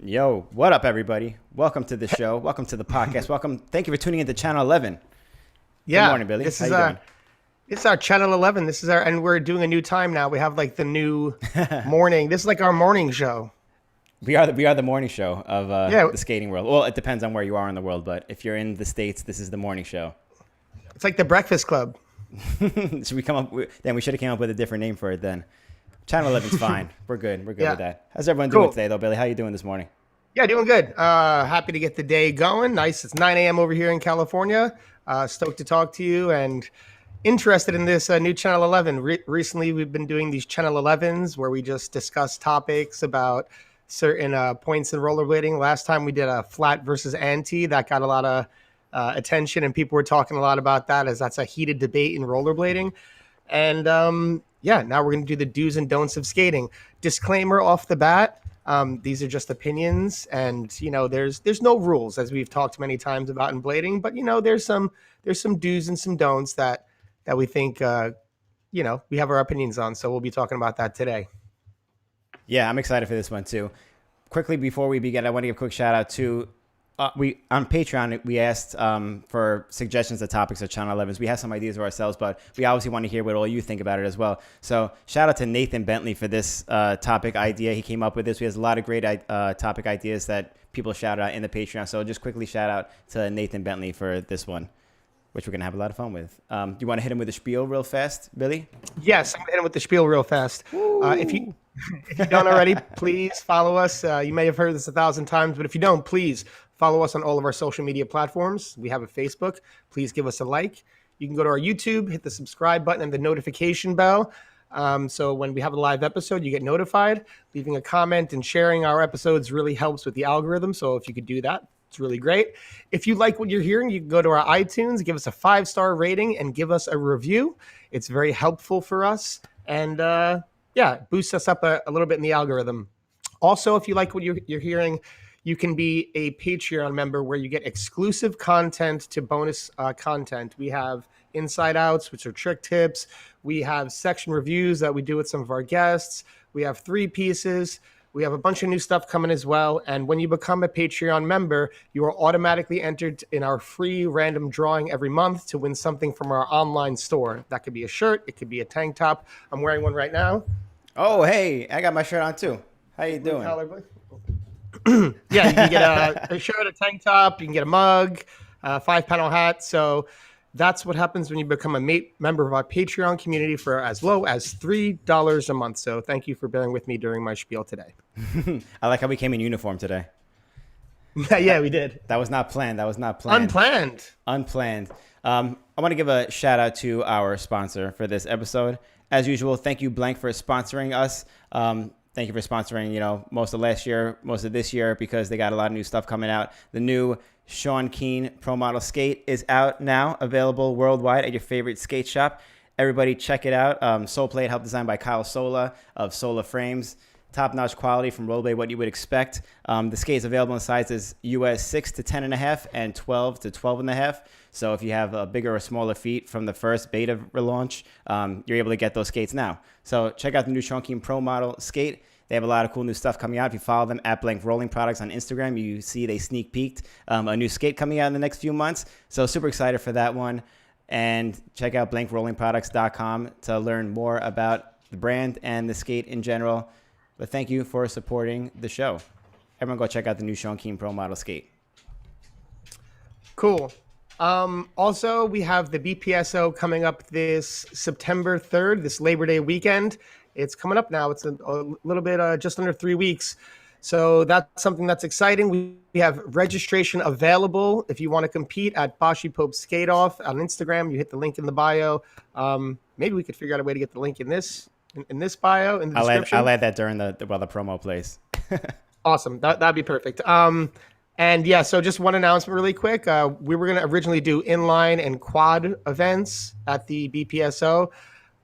Yo, what up, everybody? Welcome to the show. Welcome to the podcast. Welcome. Thank you for tuning into Channel 11. Good Yeah, morning, Billy. this How is you doing? this is our channel 11. This is our, and we're doing a new time now. We have like the new morning. This is like our morning show. We are the morning show of Yeah, the skating world. Well, it depends on where you are in the world, but if you're in the States, this is the morning show. it's like the Breakfast Club. Should we come up with, then we should have came up with a different name for it then. Channel 11's fine. We're good. We're good Yeah, with that. How's everyone doing cool. today, though, Billy? How you doing this morning? Yeah, doing good. Happy to get the day going. Nice. It's 9 a.m. over here in California. Stoked to talk to you and interested in this new Channel 11. Recently, we've been doing these Channel 11s where we just discuss topics about certain points in rollerblading. Last time we did a flat versus anti. That got a lot of attention, and people were talking a lot about that as that's a heated debate in rollerblading. And yeah, now we're going to do the do's and don'ts of skating. Disclaimer off the bat. These are just opinions, and there's no rules, as we've talked many times about in blading. But there's some do's and some don'ts that we think we have our opinions on. So we'll be talking about that today. Yeah, I'm excited for this one, too. Quickly, before we begin, I want to give a quick shout out to we on Patreon. We asked for suggestions of topics of Channel 11s. We have some ideas for ourselves, but we obviously want to hear what all you think about it as well. So shout out to Nathan Bentley for this topic idea. He came up with this. We have a lot of great topic ideas that people shout out in the Patreon. So just quickly shout out to Nathan Bentley for this one, which we're going to have a lot of fun with. Do you want to hit him with a spiel real fast, Billy? Yes, I'm hitting with the spiel real fast. If you don't already, please follow us. You may have heard this 1,000 times, but if you don't, please follow us on all of our social media platforms. We have a Facebook. Please give us a like. You can go to our YouTube, hit the subscribe button and the notification bell. So when we have a live episode, you get notified. Leaving a comment and sharing our episodes really helps with the algorithm. So if you could do that, it's really great. If you like what you're hearing, you can go to our iTunes, give us a 5-star rating, and give us a review. It's very helpful for us. And boosts us up a little bit in the algorithm. Also, if you like what you're hearing, you can be a Patreon member where you get exclusive content to bonus content. We have Inside Outs, which are trick tips. We have section reviews that we do with some of our guests. We have 3 pieces. We have a bunch of new stuff coming as well. And when you become a Patreon member, you are automatically entered in our free random drawing every month to win something from our online store. That could be a shirt. It could be a tank top. I'm wearing one right now. Oh, hey, I got my shirt on too. How you doing? Yeah, you can get a shirt, a tank top. You can get a mug, a 5-panel hat. So that's what happens when you become a member of our Patreon community for as low as $3 a month. So thank you for bearing with me during my spiel today. I like how we came in uniform today. Yeah, we did. That was not planned. That was not planned. Unplanned. I want to give a shout out to our sponsor for this episode. As usual, thank you, Blank, for sponsoring us. Thank you for sponsoring, most of last year, most of this year, because they got a lot of new stuff coming out. The new Sean Keen Pro Model Skate is out now, available worldwide at your favorite skate shop. Everybody check it out. Sole plate, help designed by Kyle Sola of Sola Frames. Top-notch quality from Rollerblade, what you would expect. The skate is available in sizes US 6 to 10.5 and 12 to 12.5. So if you have a bigger or smaller feet from the first beta relaunch, you're able to get those skates now. So check out the new Sean Keen Pro Model Skate. They have a lot of cool new stuff coming out. If you follow them at Blank Rolling Products on Instagram, you see they sneak peeked a new skate coming out in the next few months. So super excited for that one. And check out blankrollingproducts.com to learn more about the brand and the skate in general. But thank you for supporting the show. Everyone go check out the new Sean Keen Pro Model Skate. Cool. Also, we have the BPSO coming up this September 3rd, this Labor Day weekend. It's coming up now. It's a little bit, just under 3 weeks. So that's something that's exciting. We have registration available if you want to compete at Bashi Pope Skate Off on Instagram. You hit the link in the bio. Maybe we could figure out a way to get the link in this bio, in the description. I'll add that during the promo plays. Awesome. That'd be perfect. And yeah, so just one announcement really quick. We were going to originally do inline and quad events at the BPSO.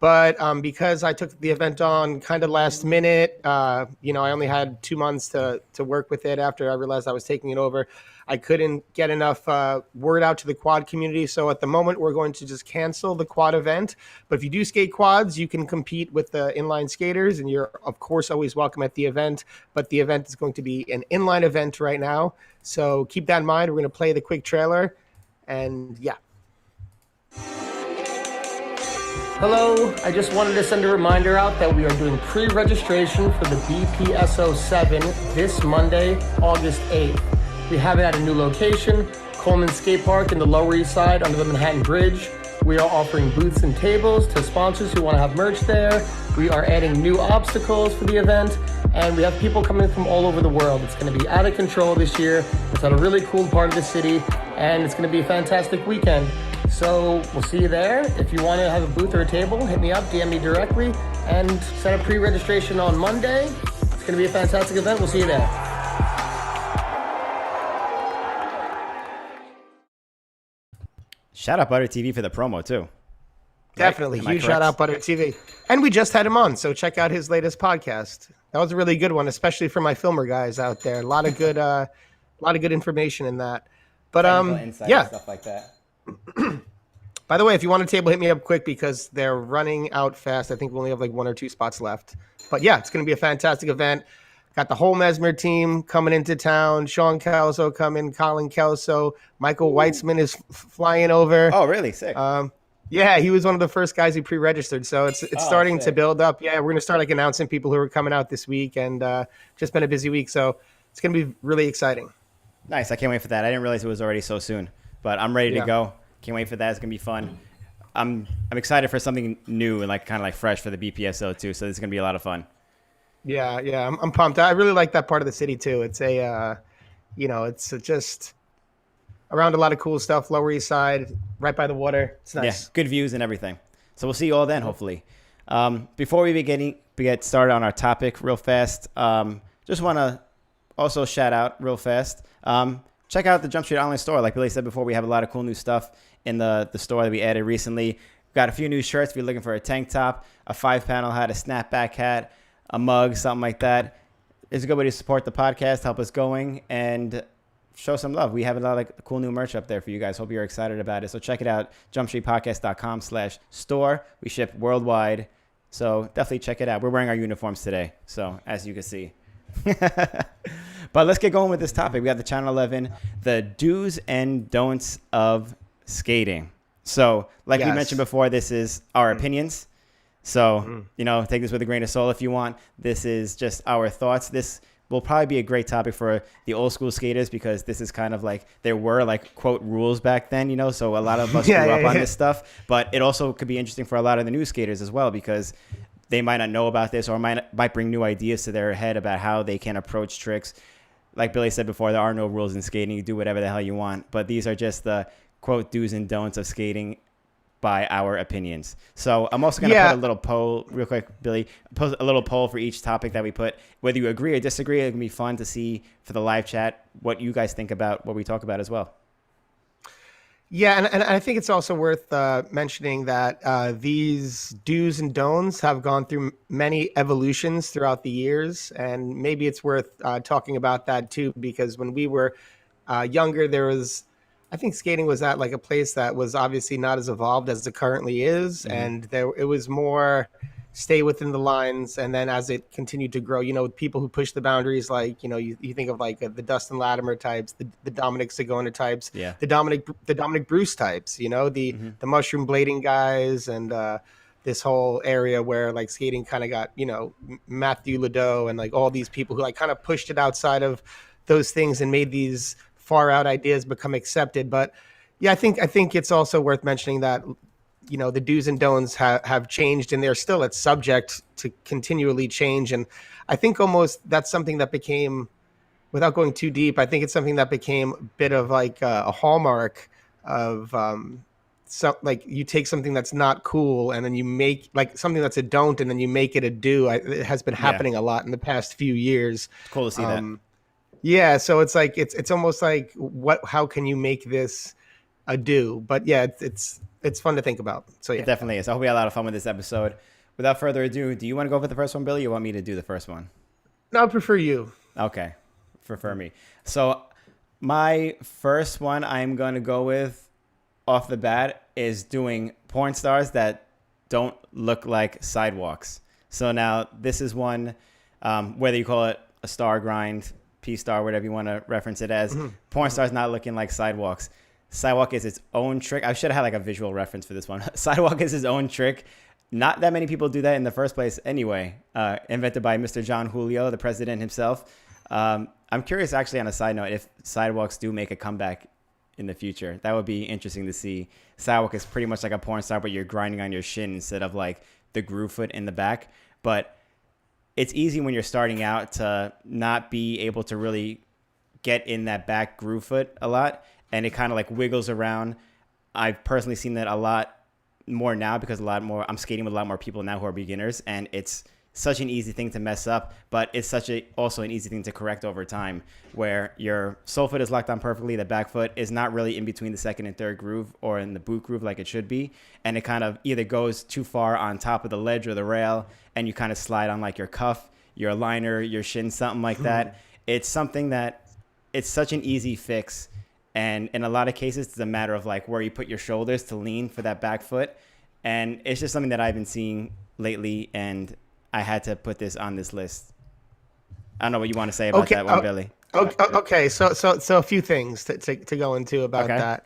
But because I took the event on kind of last minute, I only had 2 months to work with it after I realized I was taking it over. I couldn't get enough word out to the quad community. So at the moment, we're going to just cancel the quad event. But if you do skate quads, you can compete with the inline skaters, and you're, of course, always welcome at the event. But the event is going to be an inline event right now. So keep that in mind. We're going to play the quick trailer. And yeah. Hello, I just wanted to send a reminder out that we are doing pre-registration for the BPSO 7 this Monday, August 8th. We have it at a new location, Coleman Skate Park in the Lower East Side under the Manhattan Bridge. We are offering booths and tables to sponsors who want to have merch there. We are adding new obstacles for the event, and we have people coming from all over the world. It's going to be out of control this year. It's at a really cool part of the city, and it's going to be a fantastic weekend. So we'll see you there. If you want to have a booth or a table, hit me up, DM me directly, and set up pre-registration on Monday. It's going to be a fantastic event. We'll see you there. Shout out Butter TV for the promo too. Definitely. Huge shout out Butter TV. And we just had him on, so check out his latest podcast. That was a really good one, especially for my filmer guys out there. A lot of good information in that. But yeah, stuff like that. By the way, if you want a table, hit me up quick because they're running out fast. I think we only have like 1 or 2 spots left. But yeah, it's going to be a fantastic event. Got the whole Mesmer team coming into town. Sean Kelso coming, Colin Kelso, Michael Weitzman is flying over. Oh, really? Sick. Yeah, he was one of the first guys who pre-registered, so it's starting to build up. Yeah, we're going to start like announcing people who are coming out this week, and just been a busy week, so it's going to be really exciting. Nice. I can't wait for that. I didn't realize it was already so soon, but I'm ready to go. Can't wait for that. It's gonna be fun. I'm excited for something new and like kind of like fresh for the BPSO too. So it's gonna be a lot of fun. Yeah, I'm pumped. I really like that part of the city too. It's it's just around a lot of cool stuff. Lower East Side, right by the water. It's nice. Yeah, good views and everything. So we'll see you all then, hopefully. Before we get started on our topic, real fast, just want to also shout out real fast. Check out the Jump Street online store. Like Billy said before, we have a lot of cool new stuff in the store that we added recently. We've got a few new shirts. If you're looking for a tank top, a 5-panel hat, a snapback hat, a mug, something like that. It's a good way to support the podcast, help us going, and show some love. We have a lot of like cool new merch up there for you guys. Hope you're excited about it. So check it out, jumpstreetpodcast.com/store. We ship worldwide. So definitely check it out. We're wearing our uniforms today. So as you can see. But let's get going with this topic. We have the Channel 11, the do's and don'ts of skating. So like we mentioned before, this is our opinions. So, take this with a grain of salt if you want. This is just our thoughts. This will probably be a great topic for the old school skaters because this is kind of like there were like quote rules back then, so a lot of us grew up on this stuff. But it also could be interesting for a lot of the new skaters as well because they might not know about this or might bring new ideas to their head about how they can approach tricks. Like Billy said before, there are no rules in skating. You do whatever the hell you want. But these are just the, quote, do's and don'ts of skating by our opinions. So I'm also going to put a little poll, real quick, Billy, post a little poll for each topic that we put. Whether you agree or disagree, it can be fun to see for the live chat what you guys think about what we talk about as well. Yeah, and I think it's also worth mentioning that these do's and don'ts have gone through many evolutions throughout the years, and maybe it's worth talking about that too, because when we were younger, I think skating was at like a place that was obviously not as evolved as it currently is, and it was more stay within the lines. And then as it continued to grow, people who push the boundaries, like, you think of like the Dustin Latimer types, the Dominic Sagona types, the Dominic Bruce types, the mushroom blading guys, and this whole area where like skating kind of got, Matthew Ledoux and like all these people who like kind of pushed it outside of those things and made these far out ideas become accepted. But yeah, I think it's also worth mentioning that the do's and don'ts have changed, and they're still subject to continually change. And I think almost that's something that became, without going too deep, I think it's something that became a bit of like a hallmark of like you take something that's not cool and then you make like something that's a don't and then you make it a do. It has been happening a lot in the past few years. It's cool to see that. Yeah, so it's like it's almost like how can you make this a do? But yeah, it's fun to think about. So yeah, it definitely is. I hope we had a lot of fun with this episode. Without further ado, do you want to go for the first one, Billy? Or you want me to do the first one? No, I prefer you. Okay, prefer me. So My first one I'm going to go with off the bat is doing porn stars that don't look like sidewalks. So now this is one, whether you call it a star grind, P star, whatever you want to reference it as, porn stars not looking like sidewalks. Sidewalk is its own trick. I should have had like a visual reference for this one. Sidewalk is its own trick. Not that many people do that in the first place anyway. Invented by Mr. John Julio, the president himself. I'm curious, actually, on a side note, if sidewalks do make a comeback in the future. That would be interesting to see. Sidewalk is pretty much like a porn star, but you're grinding on your shin instead of like the groove foot in the back. But it's easy when you're starting out to not be able to really get in that back groove foot a lot, and it kind of like wiggles around. I've personally seen that a lot more now because I'm skating with a lot more people now who are beginners, and it's such an easy thing to mess up, but it's also an easy thing to correct over time, where your sole foot is locked on perfectly, the back foot is not really in between the second and third groove or in the boot groove like it should be, and it kind of either goes too far on top of the ledge or the rail, and you kind of slide on like your cuff, your liner, your shin, something like that. It's something that it's such an easy fix, and in a lot of cases, it's a matter of like where you put your shoulders to lean for that back foot, and it's just something that I've been seeing lately, and I had to put this on this list. I don't know what you want to say about that one, Billy. Okay, so a few things to go into about that.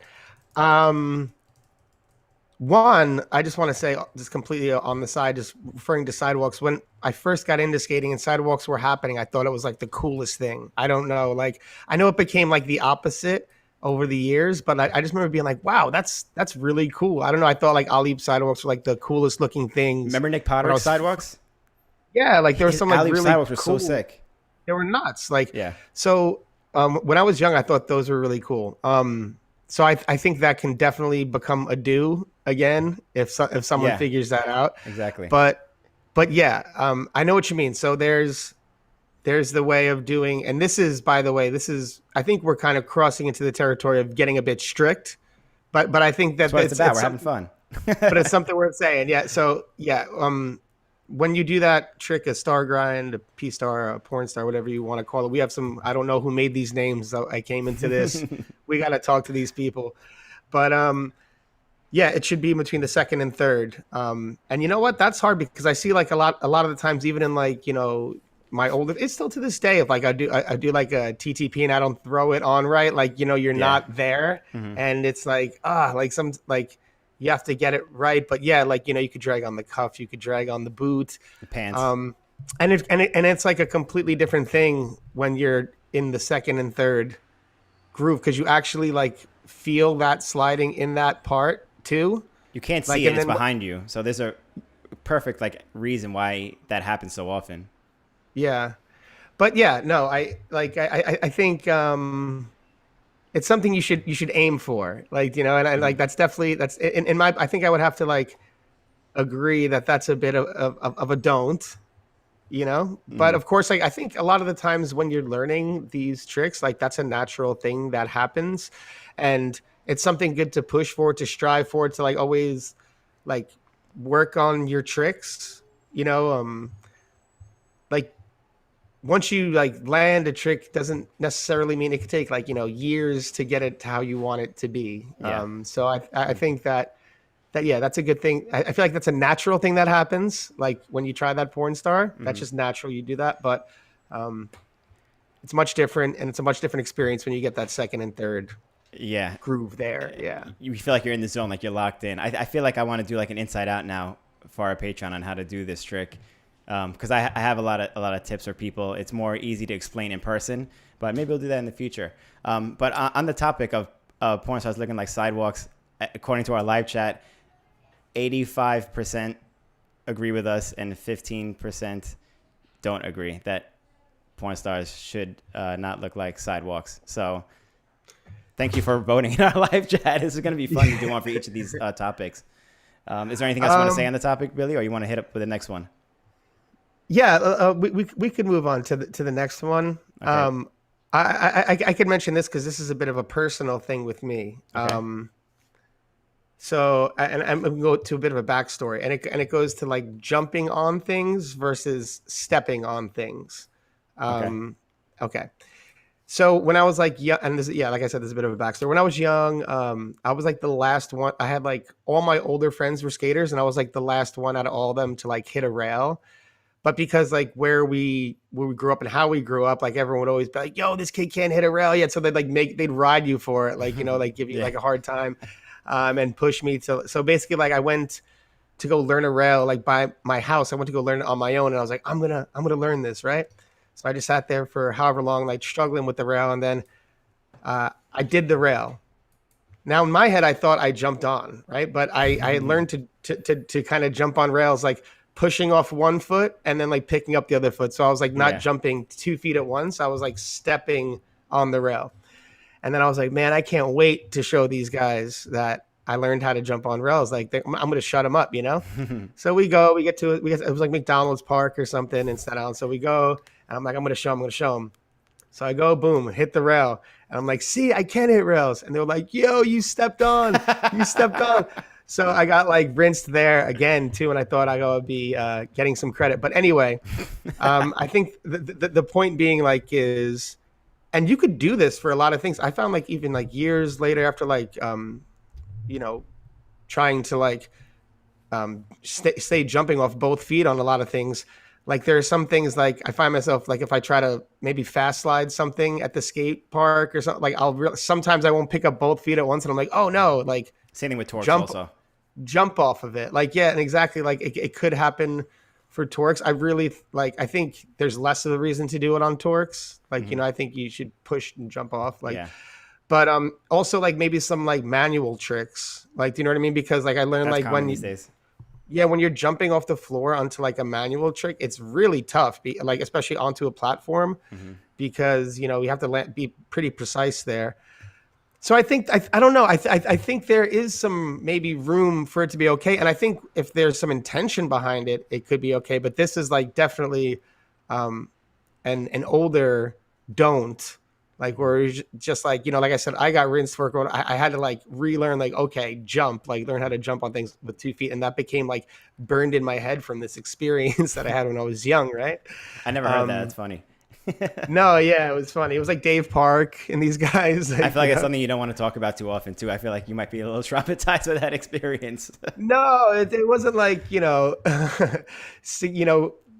One, I just want to say, just completely on the side, just referring to sidewalks. When I first got into skating and sidewalks were happening, I thought it was like the coolest thing. I don't know, like I know it became like the opposite over the years, but I just remember being like, wow, that's really cool. I don't know. I thought like Ali sidewalks were like the coolest looking things. Remember Nick Potter's sidewalks? Yeah, like there was some like really sidewalks were cool. so sick. They were nuts. Like, yeah. So when I was young, I thought those were really cool. So I think that can definitely become a do again if someone figures that out. Exactly. But yeah, I know what you mean. So there's the way of doing, and this is, by the way, I think we're kind of crossing into the territory of getting a bit strict. But I think that that's what it's about. We're having fun. But it's something worth saying. Yeah. So yeah. When you do that trick, a star grind, a P star, a porn star, whatever you want to call it, we have some, I don't know who made these names. So I came into this, we got to talk to these people, but, yeah, it should be between the second and third. And you know what, that's hard because I see like a lot of the times, even in like, you know, my older, it's still to this day, if like I do like a TTP and I don't throw it on right, like, you know, you're not there, and it's like, you have to get it right. But yeah, like, you know, you could drag on the cuff, you could drag on the boot, the pants. And it's like a completely different thing when you're in the second and third groove, because you actually like feel that sliding in that part too. You can't see it, it's behind you. So there's a perfect like reason why that happens so often. Yeah. But yeah, no, I think it's something you should aim for, like, you know, and like that's in my, I think I would have to like agree that that's a bit of a don't, you know, but of course, like I think a lot of the times when you're learning these tricks, like that's a natural thing that happens, and it's something good to push for, to strive for, to like always like work on your tricks, you know, like once you like land a trick doesn't necessarily mean it could take like, you know, years to get it to how you want it to be. Yeah. So I think that yeah, that's a good thing. I feel like that's a natural thing that happens. Like when you try that porn star, that's just natural. You do that, but it's much different, and it's a much different experience when you get that second and third groove there. Yeah. You feel like you're in the zone, like you're locked in. I feel like I want to do like an inside out now for our Patreon on how to do this trick. Because I have a lot of tips for people. It's more easy to explain in person, but maybe we'll do that in the future. But on the topic of porn stars looking like sidewalks, according to our live chat, 85% agree with us and 15% don't agree that porn stars should not look like sidewalks. So thank you for voting in our live chat. This is going to be fun to do one for each of these topics. Is there anything else you want to say on the topic, Billy, or you want to hit up with the next one? Yeah, we could move on to the next one. Okay. I could mention this because this is a bit of a personal thing with me. Okay. So I'm going to go to a bit of a backstory, and it goes to like jumping on things versus stepping on things. Okay. So when I was like young, and this, yeah, like I said, this is a bit of a backstory. When I was young, I was like the last one. I had like all my older friends were skaters, and I was like the last one out of all of them to like hit a rail. But because like where we grew up and how we grew up, like everyone would always be like, "Yo, this kid can't hit a rail yet," so they'd ride you for it, like like give you Yeah. like a hard time, and push me to. So basically, like I went to go learn a rail like by my house. I went to go learn it on my own, and I was like, I'm gonna learn this, right? So I just sat there for however long, like struggling with the rail, and then I did the rail. Now in my head, I thought I jumped on, right? But I learned to kind of jump on rails, like pushing off one foot and then like picking up the other foot. So I was like not Yeah. jumping 2 feet at once. I was like stepping on the rail. And then I was like, man, I can't wait to show these guys that I learned how to jump on rails. Like I'm going to shut them up, you know? So we get to it. It was like McDonald's Park or something in Staten Island. So we go and I'm like, I'm going to show them. So I go, boom, hit the rail. And I'm like, see, I can hit rails. And they were like, yo, you stepped on. You stepped on. So I got like rinsed there again, too. And I thought I would be getting some credit. But anyway, I think the point being like is, and you could do this for a lot of things. I found like even like years later after like, you know, trying to like stay jumping off both feet on a lot of things. Like there are some things like I find myself like if I try to maybe fast slide something at the skate park or something, like sometimes I won't pick up both feet at once, and I'm like, oh no, like Same thing with Torx jump also. jump off of it. Like yeah, and exactly like it could happen for Torx. I really like. I think there's less of a reason to do it on Torx. Like I think you should push and jump off. Like Yeah. but also like maybe some like manual tricks. Like do you know what I mean? Because like I learned That's like common when these days. yeah, when you're jumping off the floor onto like a manual trick, it's really tough. Like especially onto a platform, Hmm. because you have to be pretty precise there. So I think I don't know. I think there is some maybe room for it to be okay, and I think if there's some intention behind it, it could be okay. But this is like definitely um, an older don't, like where it's just like like I said, I got rinsed for going. I had to like relearn like okay, jump, like learn how to jump on things with 2 feet, and that became like burned in my head from this experience that I had when I was young, right? I never heard that. That's funny. No, yeah, it was funny. It was like Dave Park and these guys. I Like, feel like it's something you don't want to talk about too often too. I feel like you might be a little traumatized with that experience. no, it wasn't like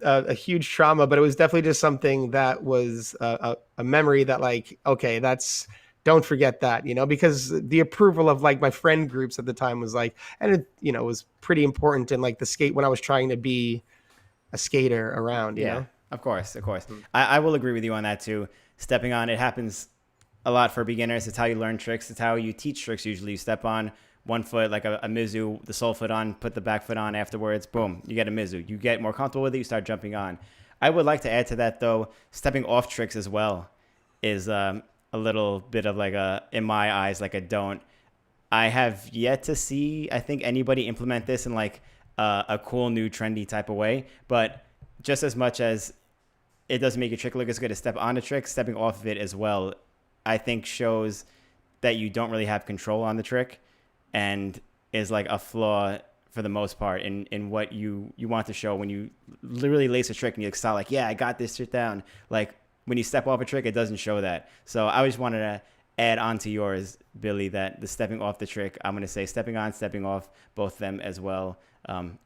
a huge trauma, but it was definitely just something that was a memory that like okay, that's don't forget that because the approval of like my friend groups at the time was like, and it was pretty important in like the skate when I was trying to be a skater around. Yeah, of course, of course. Mm. I will agree with you on that too. Stepping on it happens a lot for beginners. It's how you learn tricks. It's how you teach tricks. Usually, you step on one foot like a Mizu, the sole foot on, put the back foot on. Afterwards, boom, you get a Mizu. You get more comfortable with it. You start jumping on. I would like to add to that though, stepping off tricks as well is a little bit of like in my eyes, like a don't. I have yet to see, I think, anybody implement this in like a cool, new, trendy type of way. But just as much as it doesn't make your trick look as good to step on a trick, stepping off of it as well, I think shows that you don't really have control on the trick and is like a flaw for the most part in what you want to show when you literally lace a trick and you start like, yeah, I got this shit down. Like when you step off a trick, it doesn't show that. So I just wanted to add on to yours, Billy, that the stepping off the trick, I'm going to say stepping on, stepping off, both of them as well,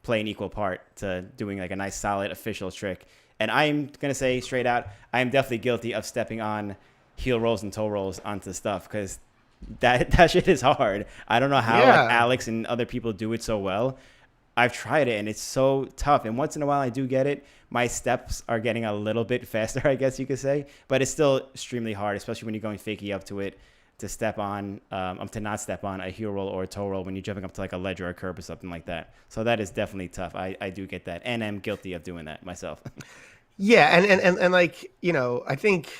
play an equal part to doing like a nice, solid, official trick. And I'm going to say straight out, I am definitely guilty of stepping on heel rolls and toe rolls onto stuff because that shit is hard. I don't know how like Alex and other people do it so well. I've tried it and it's so tough. And once in a while I do get it. My steps are getting a little bit faster, I guess you could say, but it's still extremely hard, especially when you're going fakie up to it to step on, to not step on a heel roll or a toe roll when you're jumping up to like a ledge or a curb or something like that. So that is definitely tough. I do get that. And I'm guilty of doing that myself. Yeah. And like, I think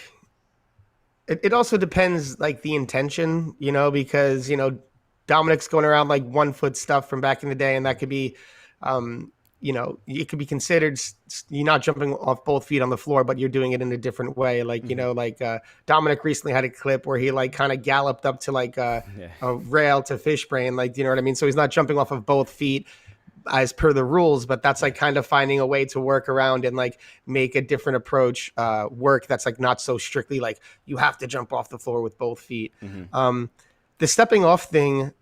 it also depends like the intention, because, Dominic's going around like 1 foot stuff from back in the day. And that could be, it could be considered you're not jumping off both feet on the floor, but you're doing it in a different way. Like, Dominic recently had a clip where he like kind of galloped up to like a rail to fish brain. Like, you know what I mean? So he's not jumping off of both feet, as per the rules, but that's like kind of finding a way to work around and like make a different approach work that's like not so strictly like you have to jump off the floor with both feet. Hmm. The stepping off thing,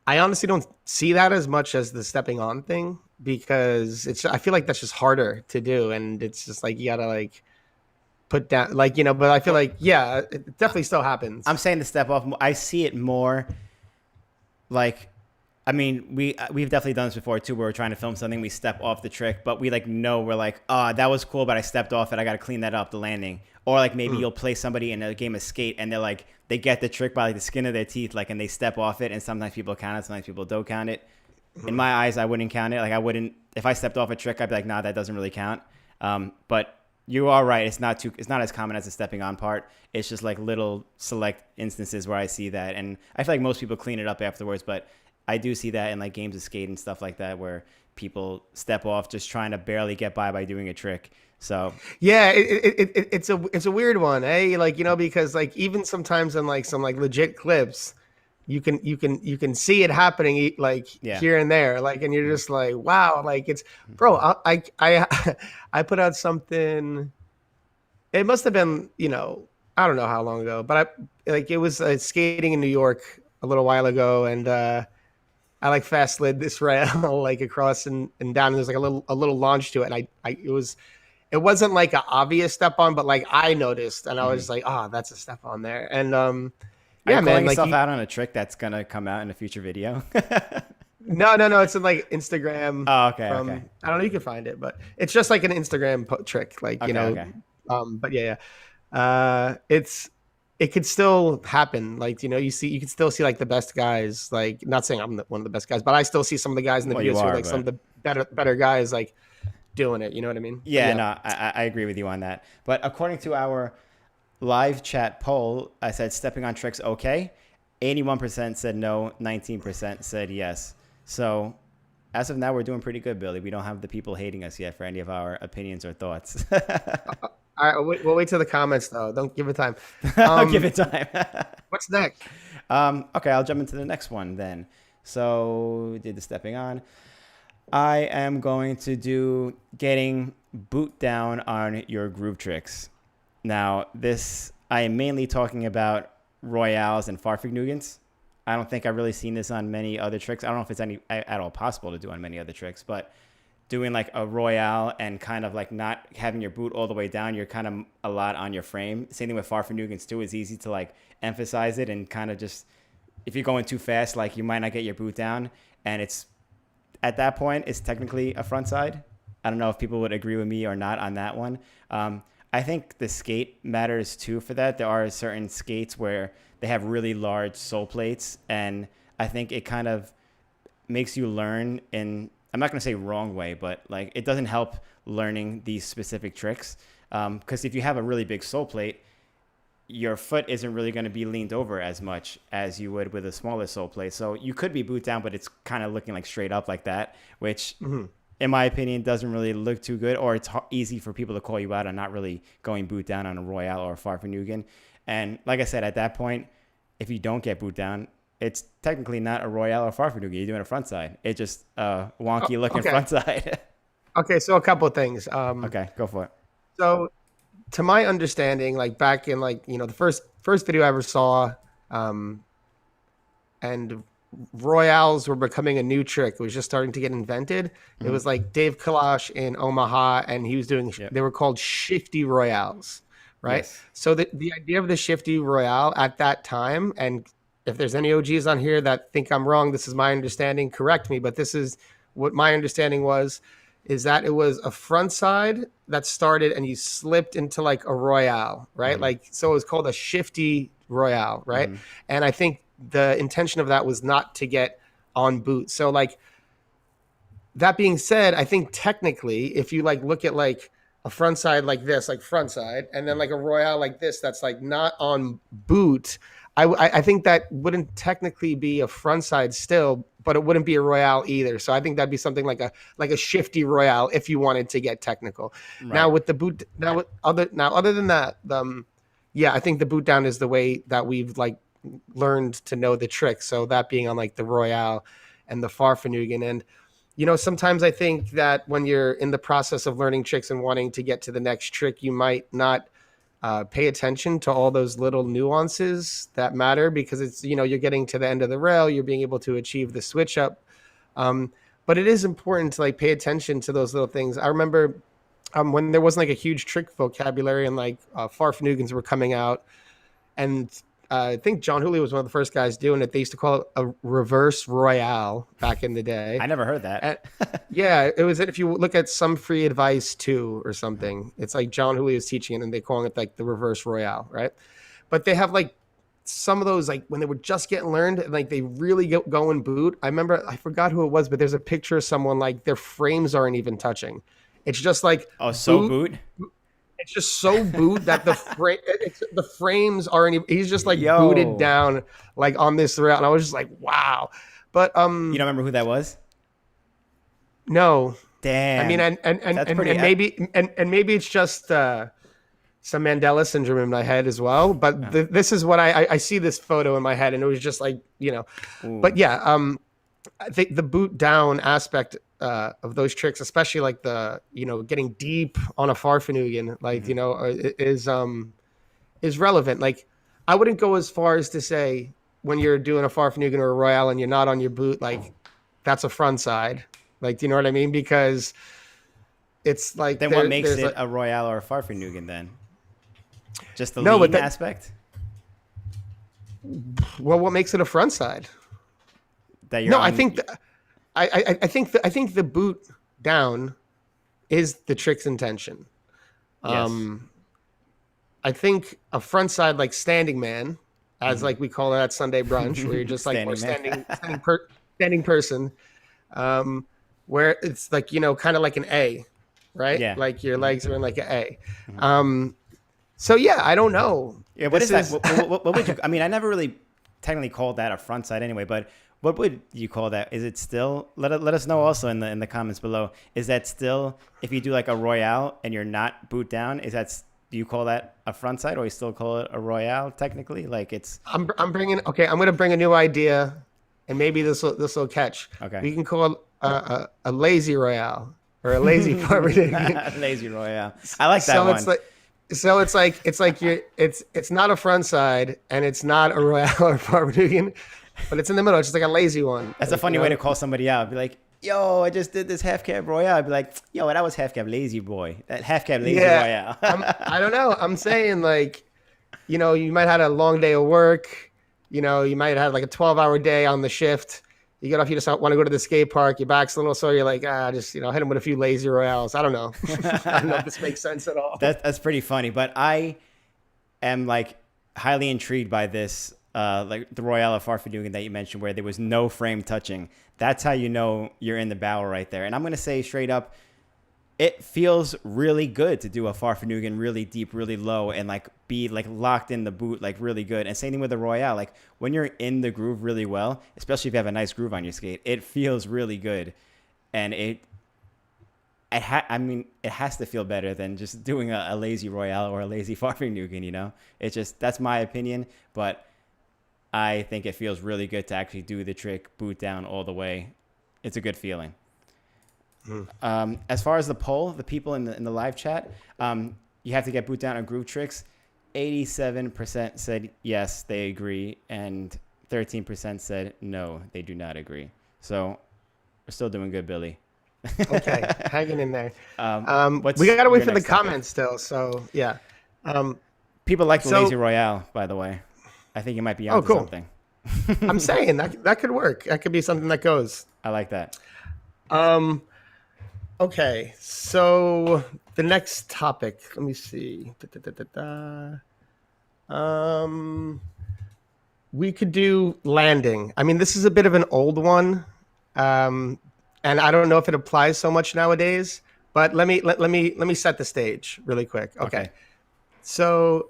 I honestly don't see that as much as the stepping on thing because I feel like that's just harder to do, and it's just like you gotta like put down like but I feel like yeah, it definitely still happens. I'm saying the step off. I see it more like, I mean, we've definitely done this before too, where we're trying to film something, we step off the trick, but we like know we're like, oh, that was cool, but I stepped off it. I got to clean that up, the landing. Or like maybe you'll play somebody in a game of skate and they're like, they get the trick by like the skin of their teeth, like, and they step off it. And sometimes people count it, sometimes people don't count it. In my eyes, I wouldn't count it. Like I wouldn't, if I stepped off a trick, I'd be like, nah, that doesn't really count. But you are right. It's not as common as the stepping on part. It's just like little select instances where I see that. And I feel like most people clean it up afterwards, but I do see that in like games of skate and stuff like that where people step off just trying to barely get by doing a trick. So Yeah, it's a weird one, eh? Like because like even sometimes in like some like legit clips, you can see it happening like yeah. here and there, like, and you're just like, wow, like it's bro. I I put out something. It must have been I don't know how long ago, but I like it was skating in New York a little while ago, and I like fast slid this rail like across and down. And there's like a little launch to it, and it wasn't like an obvious step on, but like I noticed, and I was just like, oh, that's a step on there. And Are yeah, you calling man, like yourself out on a trick that's gonna come out in a future video? no, it's in like Instagram. Oh, okay, From okay. I don't know, you can find it, but it's just like an Instagram trick, like Okay, okay. But yeah. It could still happen. Like, you can still see like the best guys, like not saying I'm one of the best guys, but I still see some of the guys in the Well, you videos who are are, like some of but the better guys like doing it. You know what I mean? But yeah, yeah. no, I agree with you on that. But according to our live chat poll, I said stepping on tricks okay. 81% said no, 19% said yes. So as of now, we're doing pretty good, Billy. We don't have the people hating us yet for any of our opinions or thoughts. All right, we'll wait till the comments though. Don't give it time. I'll give it time. What's next? Okay, I'll jump into the next one then. So we did the stepping on. I am going to do getting boot down on your groove tricks. Now, this, I am mainly talking about royales and farfignugens. I don't think I've really seen this on many other tricks. I don't know if it's any at all possible to do on many other tricks, but doing like a royale and kind of like not having your boot all the way down, you're kind of a lot on your frame. Same thing with farfignugens too. It's easy to like emphasize it and kind of just, if you're going too fast, like you might not get your boot down, and it's at that point it's technically a front side. I don't know if people would agree with me or not on that one. I think the skate matters too for that. There are certain skates where they have really large sole plates, and I think it kind of makes you learn in, I'm not going to say wrong way, but like it doesn't help learning these specific tricks. Because if you have a really big sole plate, your foot isn't really going to be leaned over as much as you would with a smaller sole plate. So you could be boot down, but it's kind of looking like straight up like that, which in my opinion doesn't really look too good, or it's easy for people to call you out on not really going boot down on a royale or a farfignugen. And like I said, at that point, if you don't get boot down, it's technically not a royale or farfignugen. You're doing a front side. It's just a wonky looking front side. Okay, so a couple of things. Okay, go for it. So to my understanding, like back in like the first video I ever saw, and royales were becoming a new trick. It was just starting to get invented. It was like Dave Kalash in Omaha, and he was doing. They were called shifty royales, right? Yes. So the idea of the shifty royale at that time, and if there's any OGs on here that think I'm wrong, this is my understanding. Correct me, but this is what my understanding was. Is that it was a front side that started and you slipped into like a royale, right? Like, so it was called a shifty royale, right? And I think the intention of that was not to get on boot. So like, that being said, I think technically, if you like look at like a front side like this, like front side, and then like a royale like this, that's like not on boot, I think that wouldn't technically be a front side still, but it wouldn't be a royale either. So I think that'd be something like a shifty royale if you wanted to get technical. Right. Now with the boot, other than that, yeah, I think the boot down is the way that we've like learned to know the trick. So that being on like the royale and the farfignugen, and sometimes I think that when you're in the process of learning tricks and wanting to get to the next trick, you might not pay attention to all those little nuances that matter, because it's, you're getting to the end of the rail, you're being able to achieve the switch up. But it is important to like pay attention to those little things. I remember when there wasn't like a huge trick vocabulary and like Farfanugans were coming out, and I think John Hooley was one of the first guys doing it. They used to call it a reverse royale back in the day. I never heard that. And, yeah, it was. If you look at Some Free Advice 2 or something, it's like John Hooley is teaching it, and they calling it like the reverse royale, right? But they have like some of those, like when they were just getting learned, and like they really go and boot. I remember, I forgot who it was, but there's a picture of someone like their frames aren't even touching. It's just like boot. It's just so boot that the frames aren't. He's just like booted down like on this route, and I was just like, wow. But you don't remember who that was? No. Damn. I mean, and maybe it's just some Mandela syndrome in my head as well. But this is what I see this photo in my head, and it was just like, Ooh. But yeah, I think the boot down aspect of those tricks, especially like the getting deep on a Farfanugan, like is relevant. Like I wouldn't go as far as to say when you're doing a Farfanugan or a Royale and you're not on your boot, like that's a front side. Like, do you know what I mean? Because it's like then what makes it a Royale or a Farfanugan then? Just the lean aspect? Well, what makes it a front side? That you're I think I think the boot down is the trick's intention. Yes. I think a front side like standing man, as like we call it at Sunday brunch, where you're just like standing person, where it's like kind of like an A, right? Yeah. Like your legs are in like an A. So yeah, I don't know. Yeah, what is that? What would you? I mean, I never really technically called that a front side anyway, but. What would you call that? Is it still? Let us know also in the comments below. Is that still, if you do like a Royale and you're not boot down, do you call that a front side, or you still call it a Royale technically? Like it's. I'm going to bring a new idea, and maybe this will catch. Okay. We can call it a lazy Royale or a lazy Farfanugan. Lazy Royale. I like that one. It's not a front side and it's not a Royale or Farfanugan. But it's in the middle. It's just like a lazy one. That's a funny way to call somebody out. Be like, yo, I just did this half cab Royale. I'd be like, yo, that was half cab lazy boy. That half cab lazy Royale. I don't know. I'm saying like, you might have had a long day of work. You might have had like a 12-hour day on the shift. You get off, you just want to go to the skate park. Your back's a little sore. You're like, just, hit him with a few lazy Royales. I don't know. I don't know if this makes sense at all. That's pretty funny. But I am like highly intrigued by this. Like the Royale of Farfanugan that you mentioned, where there was no frame touching. That's how you know you're in the battle right there. And I'm going to say straight up, it feels really good to do a Farfanugan really deep, really low, and like be like locked in the boot, like really good. And same thing with the Royale. Like when you're in the groove really well, especially if you have a nice groove on your skate, it feels really good. And it has to feel better than just doing a lazy Royale or a lazy Farfanugan, It's just, that's my opinion. But I think it feels really good to actually do the trick boot down all the way. It's a good feeling. As far as the poll, the people in the live chat, you have to get boot down on groove tricks. 87% said yes, they agree, and 13% said no, they do not agree. So we're still doing good, Billy. Okay, hanging in there. We gotta wait for the comments still. So yeah, people like the lazy Royale, by the way. I think you might be onto something. I'm saying that could work. That could be something that goes. I like that. Okay, so the next topic. Let me see. We could do landing. I mean, this is a bit of an old one, and I don't know if it applies so much nowadays. But let me set the stage really quick. Okay. So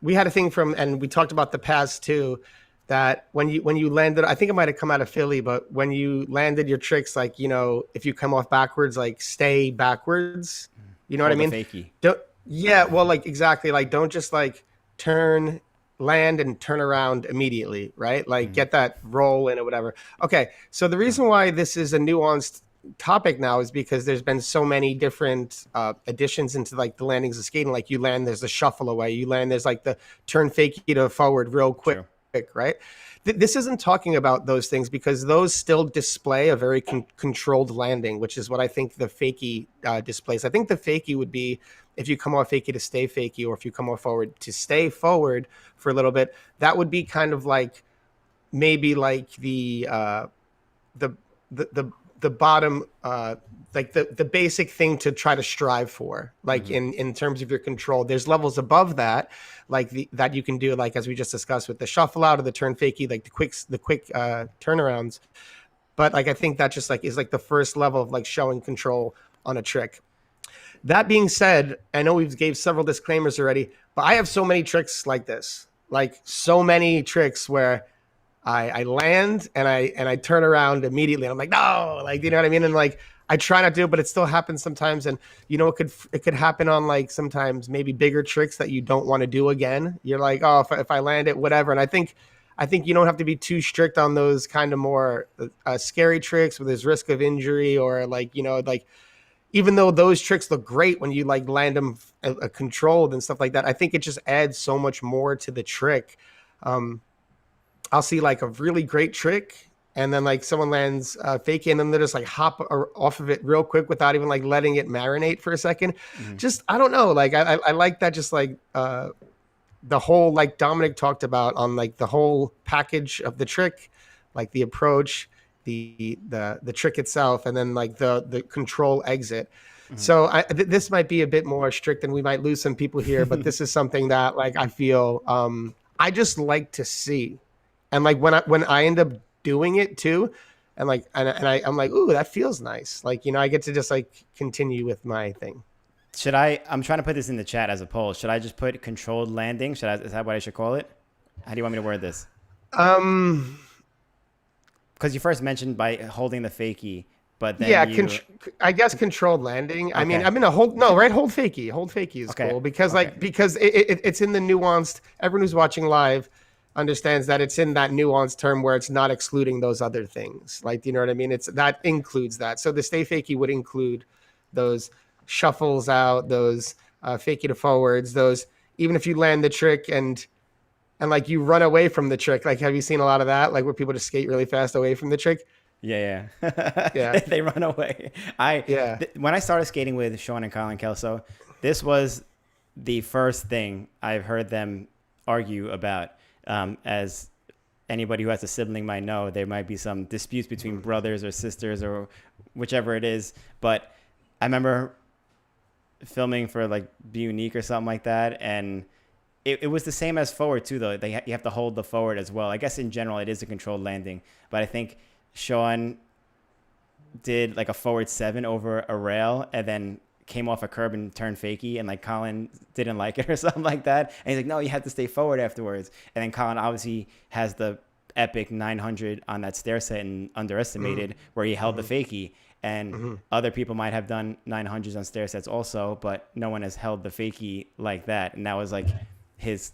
we had a thing and we talked about the past too, that when you landed, I think it might have come out of Philly, but when you landed your tricks, like, if you come off backwards, like stay backwards, you know what I mean? Fakie. Well, like exactly. Like, don't just like turn land and turn around immediately, right? Like Mm-hmm. get that roll in or whatever. Okay, so the reason why this is a nuanced topic now is because there's been so many different additions into like the landings of skating. Like you land, there's a shuffle away. You land, there's like the turn fakie to forward real quick, True. right? This isn't talking about those things because those still display a very controlled landing, which is what I think the fakie displays. I think the fakie would be if you come off fakie to stay fakie, or if you come off forward to stay forward for a little bit. That would be kind of like maybe like the the bottom like the basic thing to try to strive for, like Mm-hmm. in terms of your control. There's levels above that, like that you can do, like as we just discussed with the shuffle out or the turn fakie, like the quick turnarounds. But like I think that just like is like the first level of like showing control on a trick. That being said, I know we've gave several disclaimers already, but I have so many tricks like this, like so many tricks where I land and I turn around immediately. And I'm like, no, like, you know what I mean? And like, I try not to do it, but it still happens sometimes. And you know, it could happen on like sometimes maybe bigger tricks that you don't want to do again. You're like, oh, if I land it, whatever. And I think you don't have to be too strict on those kind of more scary tricks where there's risk of injury, or like, you know, like even though those tricks look great when you like land them controlled and stuff like that, I think it just adds so much more to the trick. Um, I'll see like a really great trick, and then like someone lands fake, and then they just like hop off of it real quick without even like letting it marinate for a second. Mm-hmm. Just I don't know, like I like that, just like the whole, like Dominic talked about, on like the whole package of the trick, like the approach, the trick itself, and then like the control exit. So this might be a bit more strict, and we might lose some people here, but this is something that like I feel I just like to see. And like when I end up doing it too, and like I'm like, ooh, that feels nice. Like, you know, I get to just like continue with my thing. Should I? I'm trying to put this in the chat as a poll. Should I just put controlled landing? Is that what I should call it? How do you want me to word this? Um, Because you first mentioned by holding the fakie, but then yeah, you. I guess controlled landing. I mean, Okay. I'm in a hold. No, right? Hold fakie. Hold fakie is Okay. cool because Okay. like because it's in the nuanced. Everyone who's watching live understands that it's in that nuanced term where it's not excluding those other things. Like, you know what I mean? It's that includes that. So the stay fakie would include those shuffles out, those fakie to forwards, those even if you land the trick and like you run away from the trick. Like, have you seen a lot of that? Like where people just skate really fast away from the trick? Yeah, yeah. Yeah, They run away. yeah. When I started skating with Sean and Colin Kelso, this was the first thing I've heard them argue about. As anybody who has a sibling might know, there might be some disputes between brothers or sisters or whichever it is. But I remember filming for like Be Unique or something like that, and it was the same as forward too, though. You have to hold the forward as well. I guess in general it is a controlled landing, but I think Sean did like a forward 7 over a rail and then came off a curb and turned fakie, and like Colin didn't like it or something like that, and he's like, no, you have to stay forward afterwards. And then Colin obviously has the epic 900 on that stair set and underestimated where he held the fakie, and other people might have done 900s on stair sets also, but no one has held the fakie like that. And that was like his,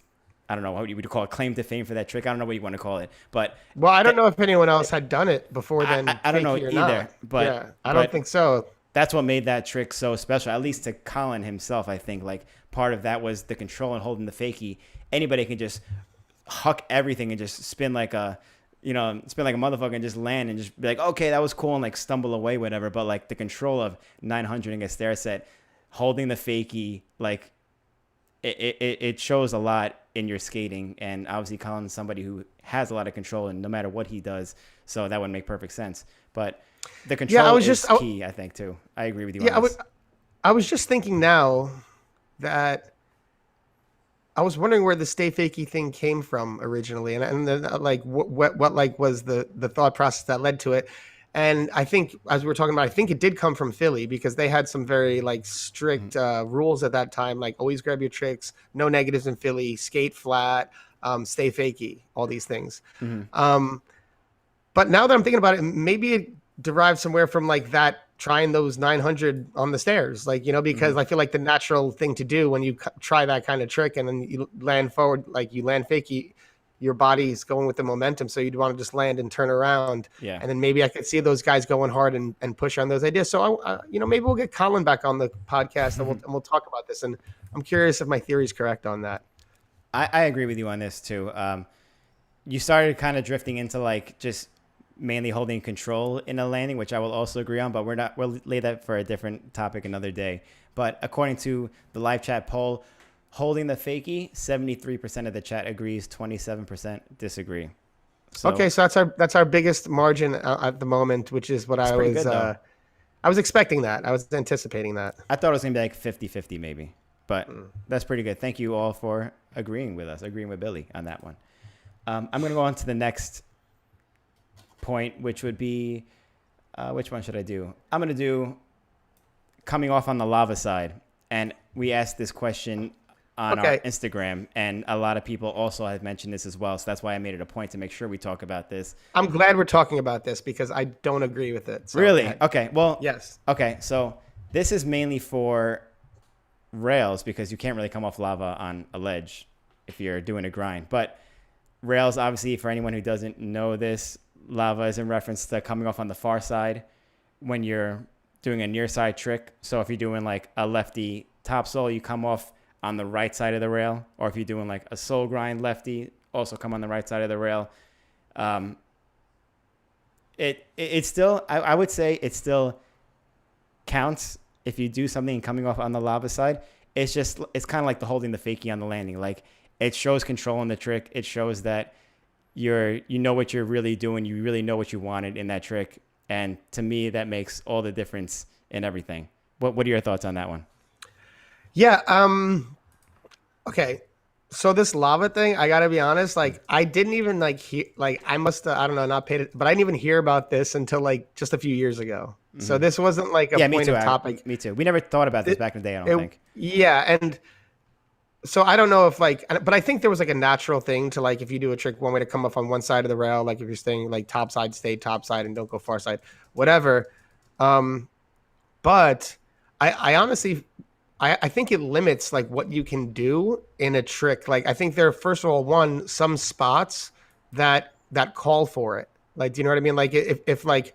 I don't know what you would call it, claim to fame for that trick. I don't know what you want to call it, but Well, I don't know if anyone else had done it before then. I don't know fakie or either, not. but yeah, I don't think so. that's what made that trick so special, at least to Colin himself. I think like part of that was the control and holding the fakie. Anybody can just huck everything and just spin like a motherfucker and just land and just be like, okay, that was cool, and like stumble away, whatever. But like the control of 900 and a stair set, holding the fakie, like it shows a lot in your skating. And obviously Colin's somebody who has a lot of control, and no matter what he does, so that would make perfect sense. But the control is key, I think, too. I agree with you on this. I was just thinking now that I was wondering where the stay fakie thing came from originally, and then, like what like was the thought process that led to it. And I think, as we were talking about, I think it did come from Philly because they had some very like strict rules at that time, like always grab your tricks, no negatives in Philly, skate flat, stay fakie, all these things. Mm-hmm. But now that I'm thinking about it, maybe it derived somewhere from like that trying those 900 on the stairs, like, because I feel like the natural thing to do when you try that kind of trick and then you land forward, like you land fake, your body's going with the momentum. So you'd want to just land and turn around. Yeah. And then maybe I could see those guys going hard and push on those ideas. So, maybe we'll get Colin back on the podcast and we'll talk about this. And I'm curious if my theory is correct on that. I agree with you on this too. You started kind of drifting into like just mainly holding control in a landing, which I will also agree on, but we'll lay that for a different topic another day. But according to the live chat poll, holding the fakie, 73% of the chat agrees, 27% disagree. So, okay, so that's our biggest margin at the moment, which is what I was expecting that. I was anticipating that. I thought it was going to be like 50-50 maybe, but that's pretty good. Thank you all for agreeing with Billy on that one. I'm going to go on to the next point, which would be, which one should I do? I'm going to do coming off on the lava side. And we asked this question on our Instagram, and a lot of people also have mentioned this as well. So that's why I made it a point to make sure we talk about this. I'm glad we're talking about this because I don't agree with it. So really? Okay. Well, yes. Okay. So this is mainly for rails because you can't really come off lava on a ledge if you're doing a grind. But rails, obviously, for anyone who doesn't know this, lava is in reference to coming off on the far side when you're doing a near side trick. So if you're doing like a lefty top soul, you come off on the right side of the rail, or if you're doing like a soul grind lefty, also come on the right side of the rail. It's still, I would say it still counts if you do something coming off on the lava side. It's kind of like the holding the fakie on the landing. Like it shows control in the trick. It shows that you know what you're really doing. You really know what you wanted in that trick. And to me, that makes all the difference in everything. What are your thoughts on that one? Yeah. Okay. So this lava thing, I gotta be honest, like I didn't even like hear, like I must have, I don't know, not paid it, but I didn't even hear about this until like just a few years ago. Mm-hmm. So this wasn't like a point of topic. Me too. We never thought about this back in the day, I don't think. Yeah. And so I don't know if like, but I think there was like a natural thing to like, if you do a trick, one way to come up on one side of the rail, like if you're staying like top side, stay top side and don't go far side, whatever. But I honestly, I think it limits like what you can do in a trick. Like I think there are, first of all, some spots that call for it. Like, do you know what I mean? Like if like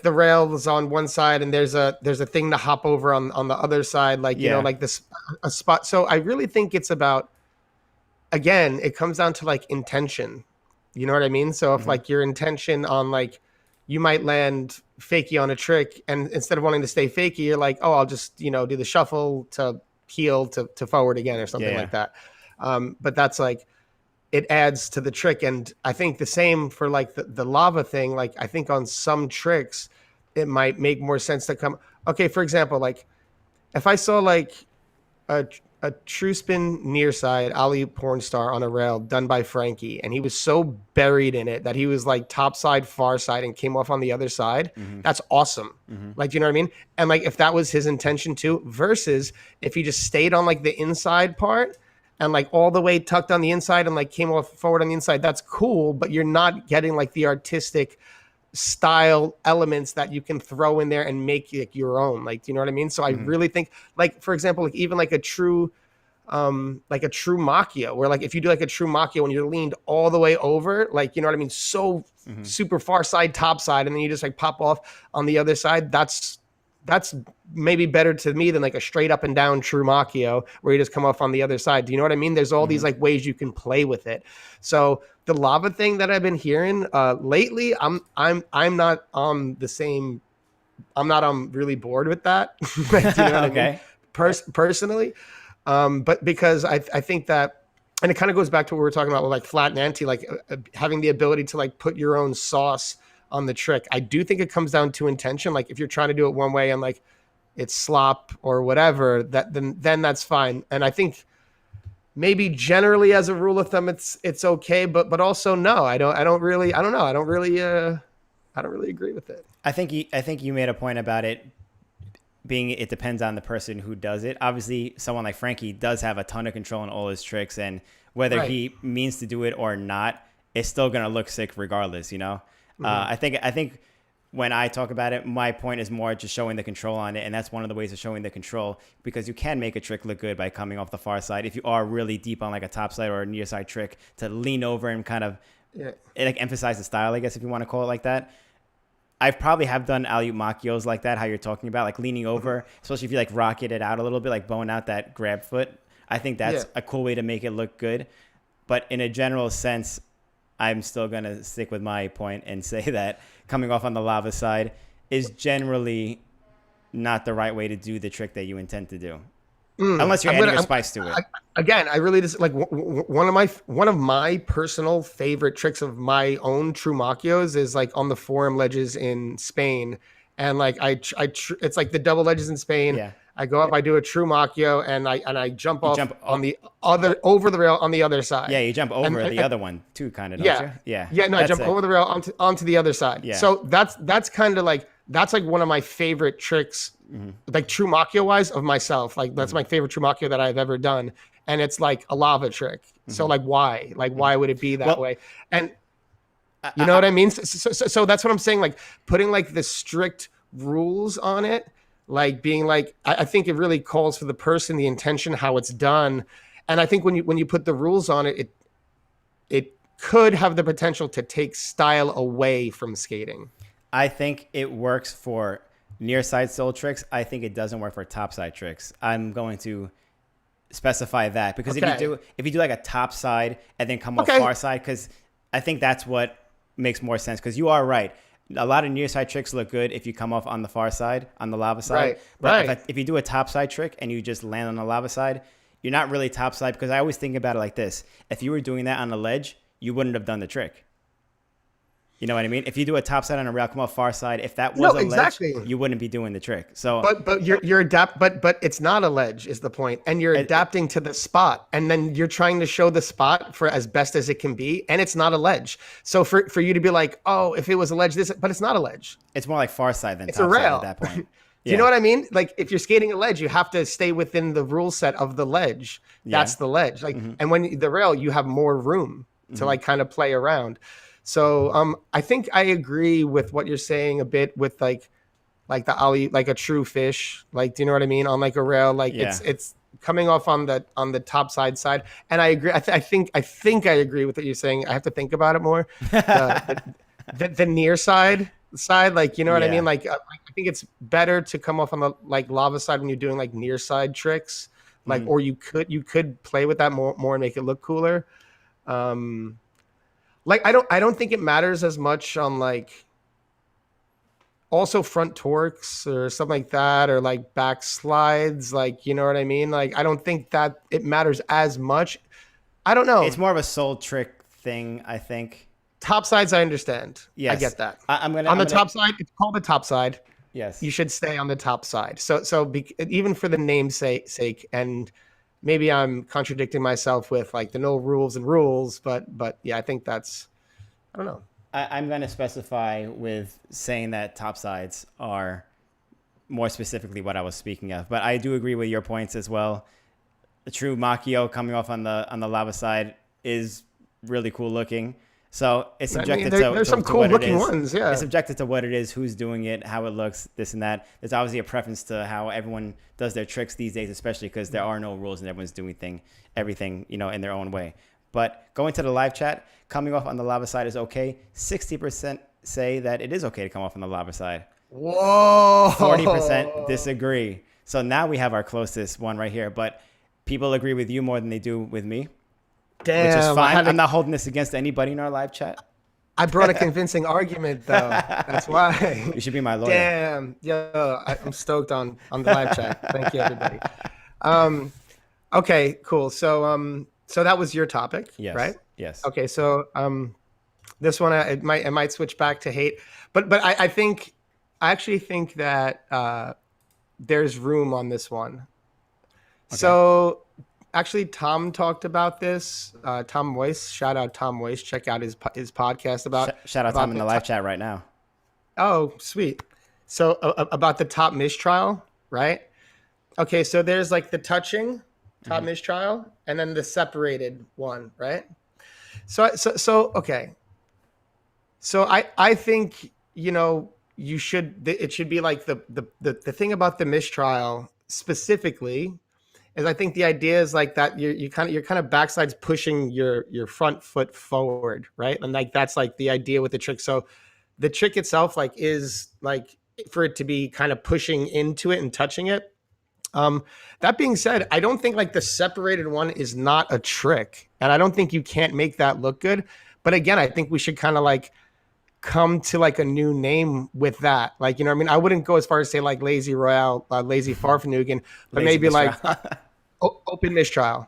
the rail is on one side and there's a thing to hop over on the other side, like, you know, like this a spot. So I really think it's about, again, it comes down to like intention. You know what I mean? So if like your intention on like, you might land fakie on a trick and instead of wanting to stay fakie, you're like, oh, I'll just, you know, do the shuffle to heel to forward again or something like that. But that's like, it adds to the trick. And I think the same for like the lava thing. Like I think on some tricks, it might make more sense to come. Okay, for example, like if I saw like a true spin near side alley porn star on a rail done by Frankie, and he was so buried in it that he was like top side, far side, and came off on the other side. That's awesome. Like, you know what I mean? And like if that was his intention too, versus if he just stayed on like the inside part and like all the way tucked on the inside and like came off forward on the inside, that's cool, but you're not getting like the artistic style elements that you can throw in there and make it your own. Like, do you know what I mean? So I really think, like, for example, like even like a true macchio, where like if you do like a true macchio when you're leaned all the way over, like, you know what I mean, so super far side, top side, and then you just like pop off on the other side, that's maybe better to me than like a straight up and down true macchio where you just come off on the other side. Do you know what I mean? There's all these like ways you can play with it. So the lava thing that I've been hearing lately, I'm not on the same. I'm not really bored with that. Do you know what I mean? Personally, but because I think that, and it kind of goes back to what we were talking about with like flat and anti, like having the ability to like put your own sauce on the trick. I do think it comes down to intention. Like if you're trying to do it one way and like it's slop or whatever, then that's fine. And I think maybe generally as a rule of thumb, it's okay, but also no, I don't really agree with it. I think you made a point about it being, it depends on the person who does it. Obviously, someone like Frankie does have a ton of control in all his tricks, and whether he means to do it or not, it's still gonna look sick regardless. You know, I think when I talk about it, my point is more just showing the control on it. And that's one of the ways of showing the control, because you can make a trick look good by coming off the far side. If you are really deep on like a top side or a near side trick, to lean over and kind of like emphasize the style, I guess, if you want to call it like that. I probably have done alley-oop machios like that, how you're talking about, like leaning over, especially if you like rocket it out a little bit, like bowing out that grab foot. I think that's a cool way to make it look good. But in a general sense, I'm still going to stick with my point and say that coming off on the lava side is generally not the right way to do the trick that you intend to do. Unless you're adding a spice to it. Again, I really just like one of my personal favorite tricks of my own true machios is like on the forearm ledges in Spain, and like it's like the double ledges in Spain. Yeah. I go up, I do a true machio, and I jump off on the other over the rail on the other side. Yeah, you jump over the other one too, kind of. Yeah, don't you? Yeah. Yeah. No, I jump over the rail onto the other side. Yeah. So that's kind of like one of my favorite tricks, like true machio wise of myself. Like that's my favorite true machio that I've ever done, and it's like a lava trick. So like why? Like why would it be that way? And you know what I mean? So that's what I'm saying. Like putting like the strict rules on it. Like being like, I think it really calls for the person, the intention, how it's done. And I think when you put the rules on it, it could have the potential to take style away from skating. I think it works for near side sole tricks. I think it doesn't work for top side tricks. I'm going to specify that because if you do like a top side and then come off far side, because I think that's what makes more sense. Because you are right. A lot of near side tricks look good if you come off on the far side, on the lava side. But if you do a top side trick and you just land on the lava side, you're not really top side, because I always think about it like this. If you were doing that on the ledge, you wouldn't have done the trick. You know what I mean? If you do a top side on a rail, come off far side, if that was ledge, you wouldn't be doing the trick. So, but but it's not a ledge is the point, and you're adapting to the spot, and then you're trying to show the spot for as best as it can be, and it's not a ledge. So for you to be like, oh, if it was a ledge, but it's not a ledge. It's more like far side than it's top a rail. Side at that point. Do you know what I mean? Like if you're skating a ledge, you have to stay within the rule set of the ledge. That's the ledge. Like, and when the rail, you have more room to like kind of play around. So I think I agree with what you're saying a bit with like the ollie, like a true fish. Like, do you know what I mean? On like a rail, like it's coming off on the top side. And I agree. I think I agree with what you're saying. I have to think about it more. The near side, like, you know what I mean? Like, I think it's better to come off on the like lava side when you're doing like near side tricks, like, or you could play with that more and make it look cooler. Like I don't think it matters as much on like also front torques or something like that, or like back slides, like, you know what I mean? Like I don't think that it matters as much. I don't know. It's more of a soul trick thing, I think. Top sides, I understand. Yes. I get that. On the top side, it's called the top side. Yes. You should stay on the top side. So even for the name's sake, and maybe I'm contradicting myself with like the no rules, but yeah, I think that's, I don't know. I'm going to specify with saying that top sides are more specifically what I was speaking of, but I do agree with your points as well. The true machio coming off on the lava side is really cool looking. So it's subjected there's some cool looking ones. Yeah. It's subjected to what it is, who's doing it, how it looks, this and that. There's obviously a preference to how everyone does their tricks these days, especially because there are no rules and everyone's doing everything, you know, in their own way. But going to the live chat, coming off on the lava side is okay. 60% say that it is okay to come off on the lava side. Whoa. 40% disagree. So now we have our closest one right here. But people agree with you more than they do with me. Damn. Which is fine. I'm not holding this against anybody in our live chat. I brought a convincing argument, though. That's why. You should be my lawyer. Damn. Yo, I'm stoked on the live chat. Thank you, everybody. Okay, cool. So that was your topic, right? Yes. Okay, so this one it might switch back to hate, but I actually think that there's room on this one. Okay. So actually, Tom talked about this. Tom Moise, shout out Tom Moise. Check out his podcast about. Shout out Tom in the live chat right now. Oh, sweet. So about the top mistrial, right? Okay, so there's like the touching top mistrial, and then the separated one, right? So okay. So I think, you know, it should be like the thing about the mistrial specifically is I think the idea is like that you're kind of backsides pushing your front foot forward, right? And like that's like the idea with the trick. So the trick itself like is like for it to be kind of pushing into it and touching it. That being said, I don't think like the separated one is not a trick, and I don't think you can't make that look good. But again, I think we should kind of like come to like a new name with that. Like, you know what I mean? I wouldn't go as far as say like lazy royale, lazy farfanugan, but Lazy maybe like mistrial. open mistrial.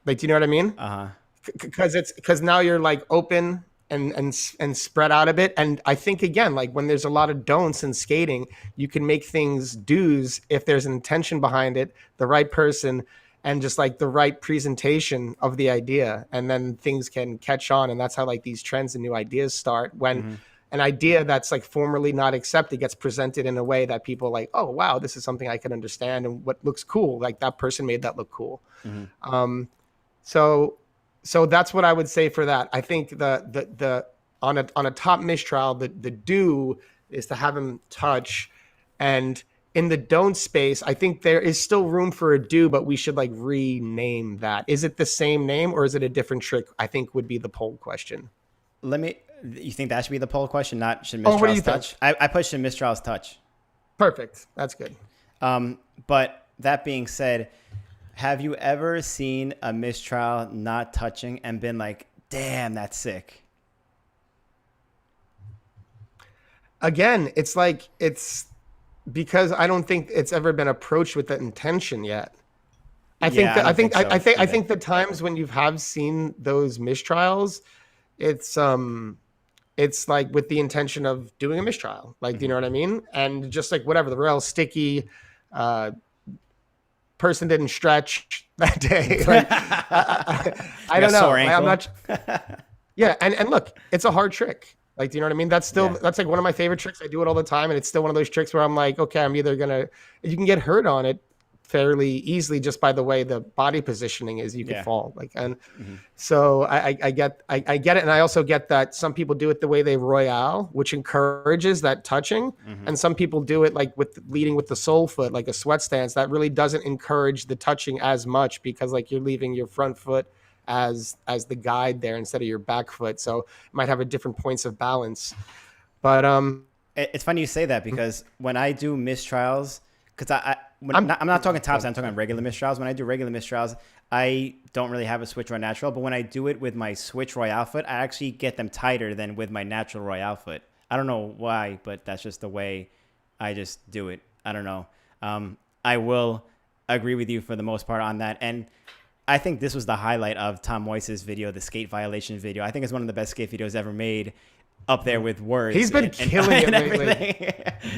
Like, do you know what I mean? Uh-huh. Because now you're like open and spread out a bit. And I think again, like when there's a lot of don'ts in skating, you can make things do's if there's an intention behind it, the right person, and just like the right presentation of the idea, and then things can catch on. And that's how like these trends and new ideas start when an idea that's like formerly not accepted gets presented in a way that people like, oh wow, this is something I can understand and what looks cool. Like that person made that look cool. So that's what I would say for that. I think the on a top mistrial, the do is to have him touch, and in the don't space, I think there is still room for a do, but we should like rename that. Is it the same name or is it a different trick? I think would be the poll question. You think that should be the poll question, not should Oh, what do you Mistrial's touch? I put should Mistrial's touch. Perfect. That's good. But that being said, have you ever seen a mistrial not touching and been like, damn, that's sick? Again, it's like it's because I don't think it's ever been approached with that intention yet. I think Yeah, that I don't think so I either. think the times when you have seen those mistrials, it's like with the intention of doing a mistrial. Like, do you know what I mean? And just like whatever, the real sticky person didn't stretch that day. Like, I don't know. Sore I'm ankle. not. Yeah, and look, it's a hard trick. Like, do you know what I mean? That's like one of my favorite tricks. I do it all the time, and it's still one of those tricks where I'm like, okay, I'm either you can get hurt on it fairly easily just by the way the body positioning is. You could fall like, and so I get it, and I also get that some people do it the way they royale, which encourages that touching, and some people do it like with leading with the sole foot, like a sweat stance, that really doesn't encourage the touching as much because like you're leaving your front foot as the guide there instead of your back foot, so it might have a different points of balance. But It's funny you say that because when I do mistrials, because I'm not talking topside, I'm talking regular mistrials. When I do regular mistrials, I don't really have a switch or a natural, but when I do it with my switch royale foot, I actually get them tighter than with my natural royale foot. I don't know why, but that's just the way I just do it. I don't know. I will agree with you for the most part on that. And I think this was the highlight of Tom Moise's video, the skate violation video. I think it's one of the best skate videos ever made, up there with words. He's been killing it lately. Everything.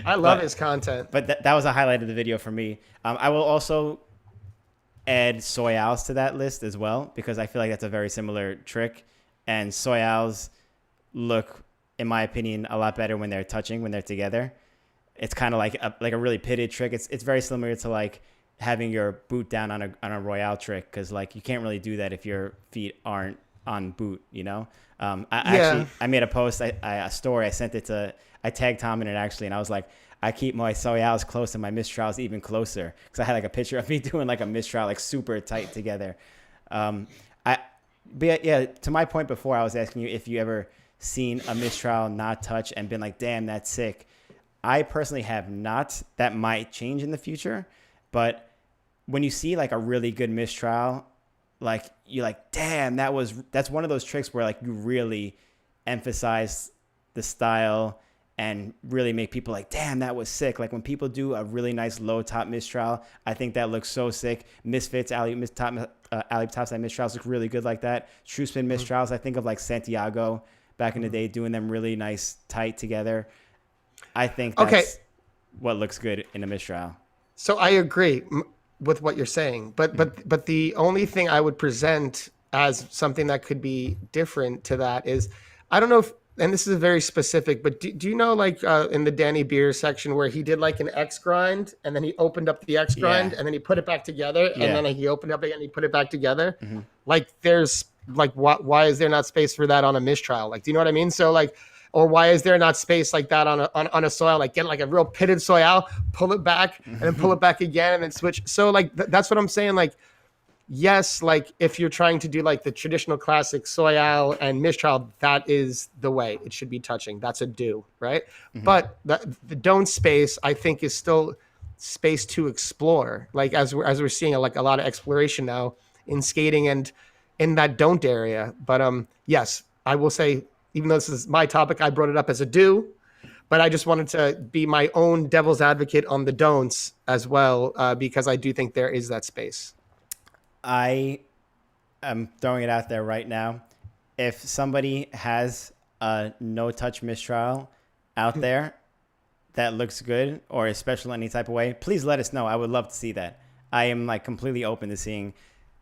I love his content. But that was a highlight of the video for me. I will also add soyals to that list as well because I feel like that's a very similar trick. And soyals look, in my opinion, a lot better when they're touching, when they're together. It's kind of like a really pitted trick. It's very similar to like having your boot down on a royale trick because like you can't really do that if your feet aren't on boot, you know. I made a post, a story. I tagged Tom in it actually, and I was like, I keep my soyals close and my mistrials even closer because I had like a picture of me doing like a mistrial like super tight together. But yeah, to my point before, I was asking you if you ever seen a mistrial not touch and been like, damn, that's sick. I personally have not. That might change in the future, but when you see like a really good mistrial, like you're like, damn, that's one of those tricks where like you really emphasize the style and really make people like, damn, that was sick. Like when people do a really nice low top mistrial, I think that looks so sick. Misfits, alley topside mistrials look really good like that. True spin mistrials, I think of like Santiago back in the day doing them really nice tight together. I think that's what looks good in a mistrial. So I agree with what you're saying, but the only thing I would present as something that could be different to that is, I don't know if, and this is very specific, but do you know like in the Danny Beer section where he did like an X grind and then he opened up the X grind and then he put it back together and then he opened up again and he put it back together. Like there's like, why is there not space for that on a mistrial? Like, do you know what I mean? So like, Or why is there not space like that on a soil? Like get like a real pitted soyal, pull it back, and then pull it back again, and then switch. So like that's what I'm saying. Like yes, like if you're trying to do like the traditional classic soyal and mistrial, that is the way it should be touching. That's a do, right? But the don't space, I think, is still space to explore. Like as we're seeing like a lot of exploration now in skating and in that don't area. But yes, I will say, even though this is my topic, I brought it up as a do, but I just wanted to be my own devil's advocate on the don'ts as well, because I do think there is that space. I am throwing it out there right now. If somebody has a no touch mistrial out there that looks good or is special in any type of way, please let us know. I would love to see that. I am like completely open to seeing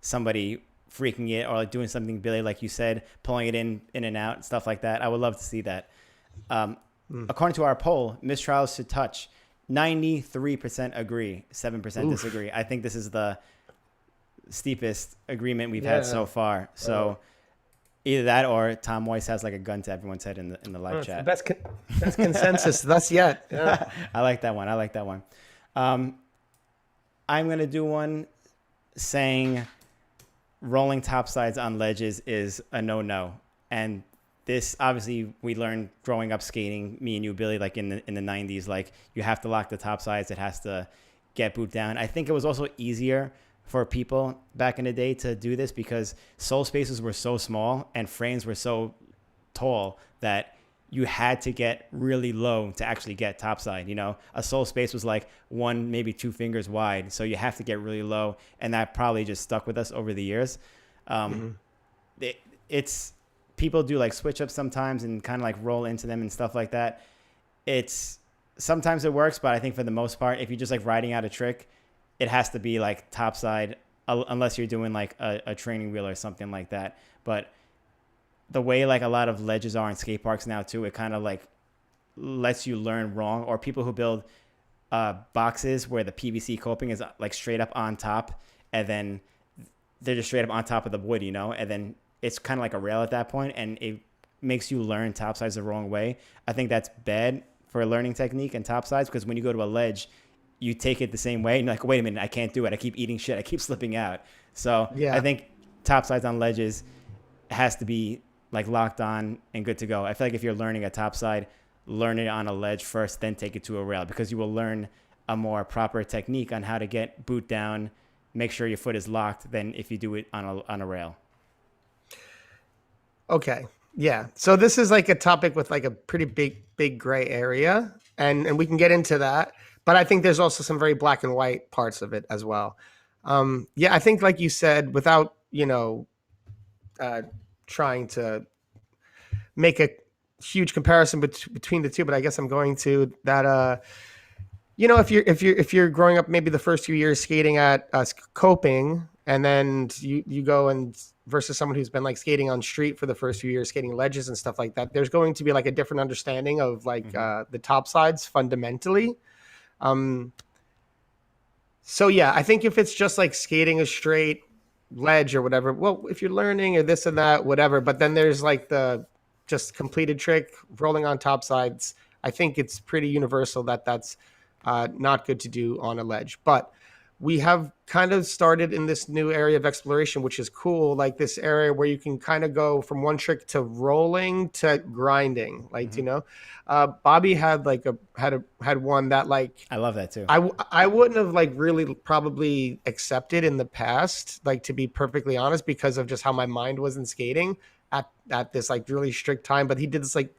somebody freaking it or like doing something Billy, like you said, pulling it in and out, stuff like that. I would love to see that. According to our poll, mistrials should touch. 93% agree, 7% disagree. I think this is the steepest agreement we've had so far. So either that or Tom Weiss has like a gun to everyone's head in the live chat. Best consensus thus yet. Yeah. I like that one. I'm going to do one saying rolling topsides on ledges is a no. And this, obviously, we learned growing up skating, me and you, Billy, like in the 90s, like you have to lock the topsides. It has to get boot down. I think it was also easier for people back in the day to do this because sole spaces were so small and frames were so tall that you had to get really low to actually get topside. You know, a sole space was like 1, maybe 2 fingers wide. So you have to get really low. And that probably just stuck with us over the years. It's people do like switch ups sometimes and kind of like roll into them and stuff like that. Sometimes it works, but I think for the most part, if you're just like riding out a trick, it has to be like topside unless you're doing like a training wheel or something like that. But the way like a lot of ledges are in skate parks now too, it kind of like lets you learn wrong. Or people who build boxes where the PVC coping is like straight up on top and then they're just straight up on top of the wood, you know, and then it's kind of like a rail at that point and it makes you learn topsides the wrong way. I think that's bad for learning technique and topsides because when you go to a ledge, you take it the same way and you're like, wait a minute, I can't do it. I keep eating shit. I keep slipping out. So yeah. I think topsides on ledges has to be like locked on and good to go. I feel like if you're learning a topside, learn it on a ledge first, then take it to a rail because you will learn a more proper technique on how to get boot down, make sure your foot is locked than if you do it on a rail. Okay. Yeah. So this is like a topic with like a pretty big gray area and we can get into that. But I think there's also some very black and white parts of it as well. Yeah, I think like you said, without, trying to make a huge comparison between the two, but I guess I'm going to that, if you're growing up, maybe the first few years skating at coping and then you go and versus someone who's been like skating on street for the first few years, skating ledges and stuff like that, there's going to be like a different understanding of like the topsides fundamentally. So yeah, I think if it's just like skating a straight ledge or whatever, well, if you're learning or this and that, whatever, but then there's like the just completed trick rolling on topsides. I think it's pretty universal that that's not good to do on a ledge, but we have kind of started in this new area of exploration, which is cool. Like this area where you can kind of go from one trick to rolling to grinding. Like, Bobby had like had one that like, I love that too. I wouldn't have like really probably accepted in the past, like to be perfectly honest, because of just how my mind was in skating at this like really strict time. But he did this like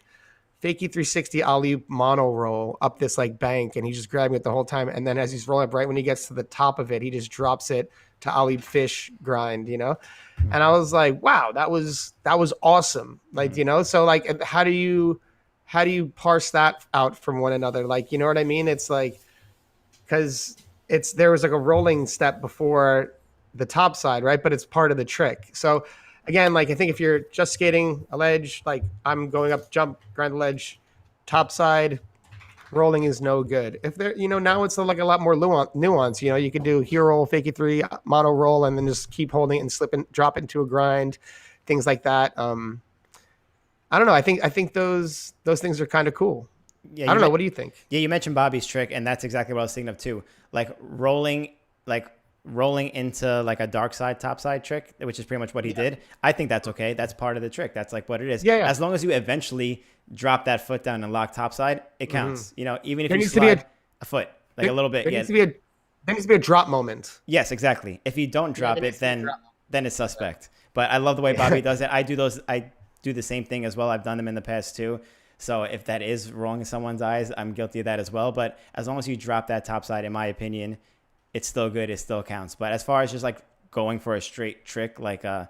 fakie 360 alley mono roll up this like bank and he's just grabbing it the whole time. And then as he's rolling up, right when he gets to the top of it, he just drops it to alley fish grind, And I was like, wow, that was awesome. Like, so like, how do you parse that out from one another? Like, you know what I mean? It's like, cause there was like a rolling step before the top side, right? But it's part of the trick. So again, like I think if you're just skating a ledge, like I'm going up, jump, grind the ledge, top side, rolling is no good. If there, now it's like a lot more nuance. You could do heel roll, fakie 3, mono roll, and then just keep holding it and slip and drop it into a grind, things like that. I don't know. I think those things are kind of cool. Yeah, I don't know. What do you think? yeah, you mentioned Bobby's trick, and that's exactly what I was thinking of too. Like rolling into like a dark side top side trick, which is pretty much what he did. I think that's okay. That's part of the trick. That's like what it is. Yeah, yeah. As long as you eventually drop that foot down and lock top side, it counts. You know, even if There you needs to be slide a foot, like a little bit. There Yeah. needs to be a there needs to be a drop moment. Yes, exactly. If you don't drop there it, needs to be a then drop. it's suspect. But I love the way Bobby does it. I do those. I do the same thing as well. I've done them in the past too. So if that is wrong in someone's eyes, I'm guilty of that as well. But as long as you drop that top side, in my opinion, it's still good. It still counts. But as far as just like going for a straight trick, like a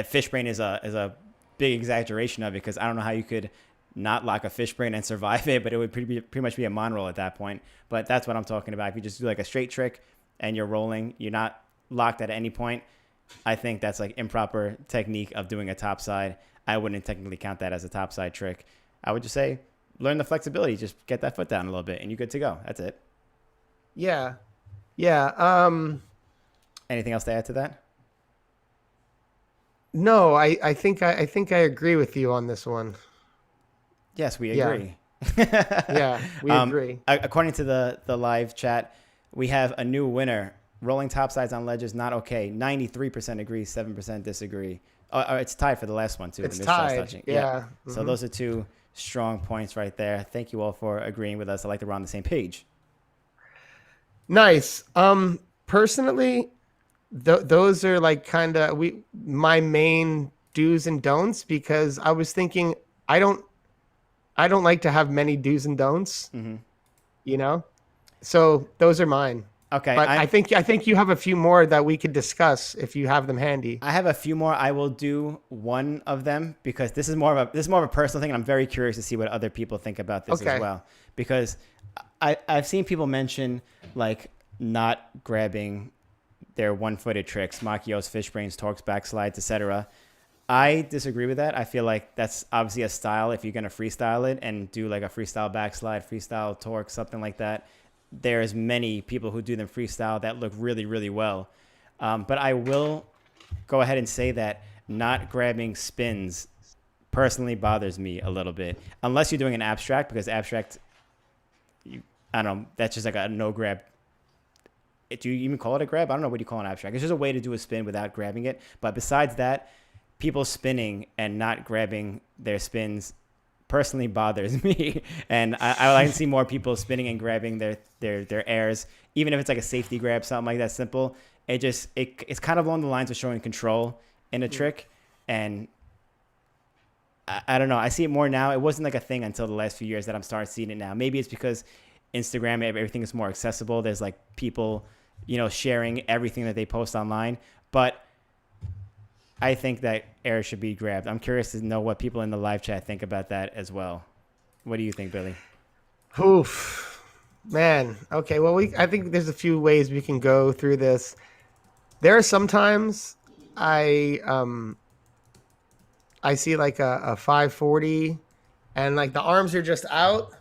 fish brain is a big exaggeration of it, because I don't know how you could not lock a fish brain and survive it, but it would pretty much be a monorail at that point. But that's what I'm talking about. If you just do like a straight trick and you're rolling, you're not locked at any point, I think that's like improper technique of doing a top side. I wouldn't technically count that as a top side trick. I would just say learn the flexibility. Just get that foot down a little bit and you're good to go. That's it. Yeah. Yeah. Anything else to add to that? No, I think I agree with you on this one. Yes, we Yeah. agree. Yeah, we agree. According to the live chat, we have a new winner. Rolling topsides on ledges, not okay. 93% agree, 7% disagree. It's tied for the last one, too. It's Mistrial's tied. touching. Yeah. So those are two strong points right there. Thank you all for agreeing with us. I like that we're on the same page. Nice. Personally, those are like kind of my main do's and don'ts, because I was thinking I don't like to have many do's and don'ts. You know, so those are mine. Okay. But I think you have a few more that we could discuss if you have them handy. I have a few more. I will do one of them because this is more of a personal thing, and I'm very curious to see what other people think about this as well. Because I've seen people mention like not grabbing their one-footed tricks, Machios, fish brains, torques, backslides, etc. I disagree with that. I feel like that's obviously a style if you're gonna freestyle it and do like a freestyle backslide, freestyle torque, something like that. There's many people who do them freestyle that look really, really well. But I will go ahead and say that not grabbing spins personally bothers me a little bit. Unless you're doing an abstract, because abstract, I don't know, that's just like a no grab. Do you even call it a grab? I don't know what you call an abstract. It's just a way to do a spin without grabbing it. But besides that, people spinning and not grabbing their spins personally bothers me, and I like to see more people spinning and grabbing their airs, even if it's like a safety grab, something like that simple. It's kind of along the lines of showing control in a trick, and I don't know. I see it more now. It wasn't like a thing until the last few years that I'm starting seeing it now. Maybe it's because Instagram, everything is more accessible. There's like people, sharing everything that they post online, but I think that air should be grabbed. I'm curious to know what people in the live chat think about that as well. What do you think, Billy? Oof, man. Okay, well, I think there's a few ways we can go through this. There are sometimes I see like a 540 and like the arms are just out,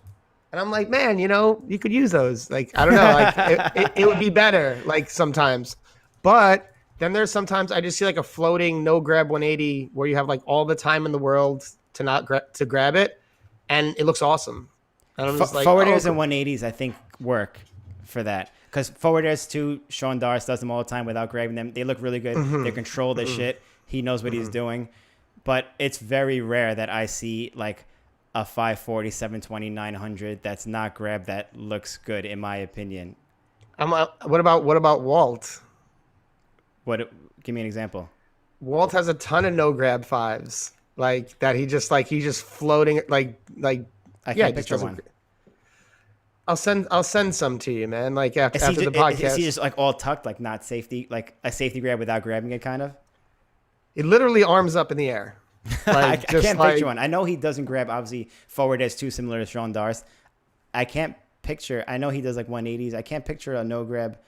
and I'm like, man, you could use those. Like, I don't know, like it would be better like sometimes, but then there's sometimes I just see like a floating no grab 180 where you have like all the time in the world to not grab it, and it looks awesome. And I'm just like, forward airs and 180s, I think work for that, because forward airs too. Sean Darce does them all the time without grabbing them. They look really good. They control the shit. He knows what he's doing, but it's very rare that I see like a 540, 720, 900 that's not grabbed that looks good in my opinion. What about Walt? Give me an example. Walt has a ton of no grab fives like that. He's just floating like I can't picture one. I'll send some to you, man. Like after the podcast. Is he just like all tucked, like not safety, like a safety grab without grabbing it, kind of? It literally arms up in the air. Like, I can't picture one. I know he doesn't grab obviously forward as too similar to Sean Darce. I can't picture. I know he does like 180s. I can't picture a no grab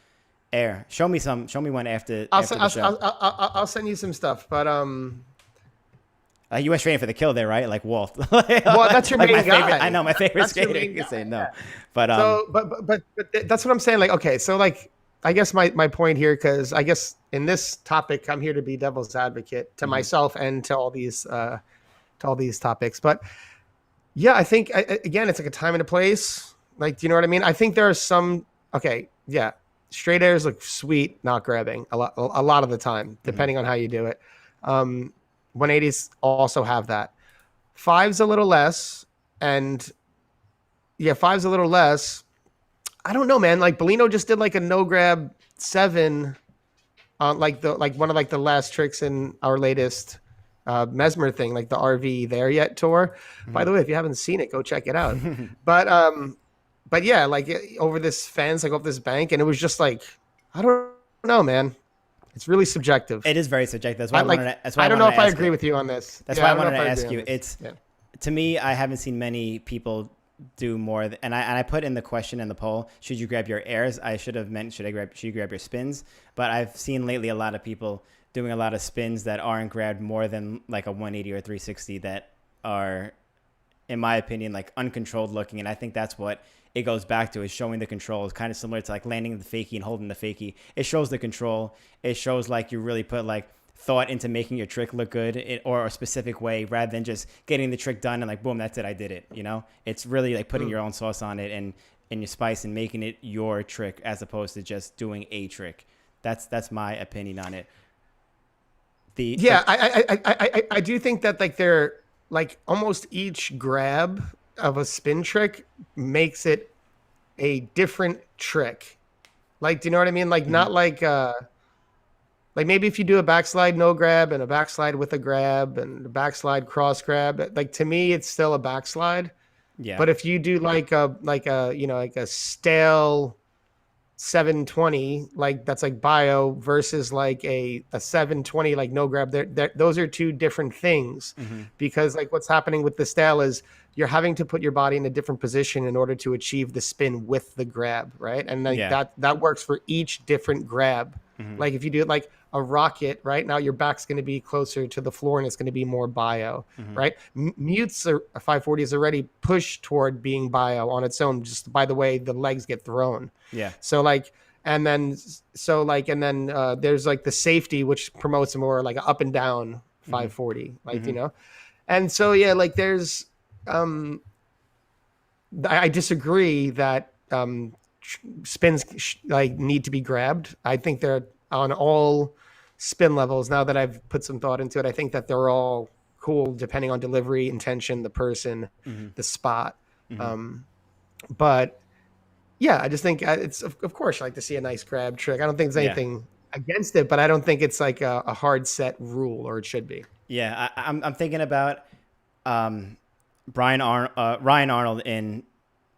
air. Show me one after the show. I'll send you some stuff, but you went straight in for the kill there, right? Like Walt. Well, that's your like main guy. I know my favorite That's your skater. main You can guy. say no, Yeah. but but that's what I'm saying. Like, okay, so like, I guess my point here, because I guess in this topic, I'm here to be devil's advocate to myself and to all these all these topics. But yeah, I think again, it's like a time and a place. Like, do you know what I mean? I think there are some. Okay, yeah, straight airs look sweet, not grabbing a lot of the time, depending on how you do it. 180s also have that. Five's a little less, and yeah, five's a little less. I don't know, man. Like Bellino just did like a no grab 7 on like one of like the last tricks in our latest Mesmer thing, like the RV There Yet tour. By the way, if you haven't seen it, go check it out. But yeah, like over this fence, like up this bank, and it was just like, I don't know, man. It's really subjective. It is very subjective. That's why I don't know if I agree with you on this. That's why I wanted to ask you. To me, I haven't seen many people do more. And I put in the question in the poll: should you grab your airs? I should have meant should you grab your spins? But I've seen lately a lot of people doing a lot of spins that aren't grabbed more than like a 180 or 360 that are, in my opinion, like uncontrolled looking. And I think that's what it goes back to, is showing the control. It's kind of similar to like landing the fakie and holding the fakie. It shows the control. It shows like you really put like thought into making your trick look good or a specific way, rather than just getting the trick done and like, boom, that's it, I did it. You know, it's really like putting your own sauce on it and your spice and making it your trick, as opposed to just doing a trick. That's my opinion on it. I do think that like they're like almost each grab of a spin trick makes it a different trick. Like, do you know what I mean? Like not like maybe if you do a backslide no grab and a backslide with a grab and a backslide cross grab, like to me it's still a backslide. Yeah. But if you do like a stale 720, like that's like bio versus like a 720 like no grab, those are two different things. Because like what's happening with the stale is you're having to put your body in a different position in order to achieve the spin with the grab, right? And like that works for each different grab. Like if you do it like a rocket, right, now your back's going to be closer to the floor and it's going to be more bio, right? Mutes or 540 is already pushed toward being bio on its own, just by the way the legs get thrown. Yeah. So like, and then there's like the safety, which promotes a more like up and down 540, like, you know? And so, yeah, like there's, I disagree that spins like need to be grabbed. I think they're on all spin levels. Now that I've put some thought into it, I think that they're all cool depending on delivery, intention, the person, the spot. But yeah, I just think it's of course I like to see a nice grab trick. I don't think there's anything against it, but I don't think it's like a hard set rule, or it should be. Yeah, I'm thinking about Ryan Arnold in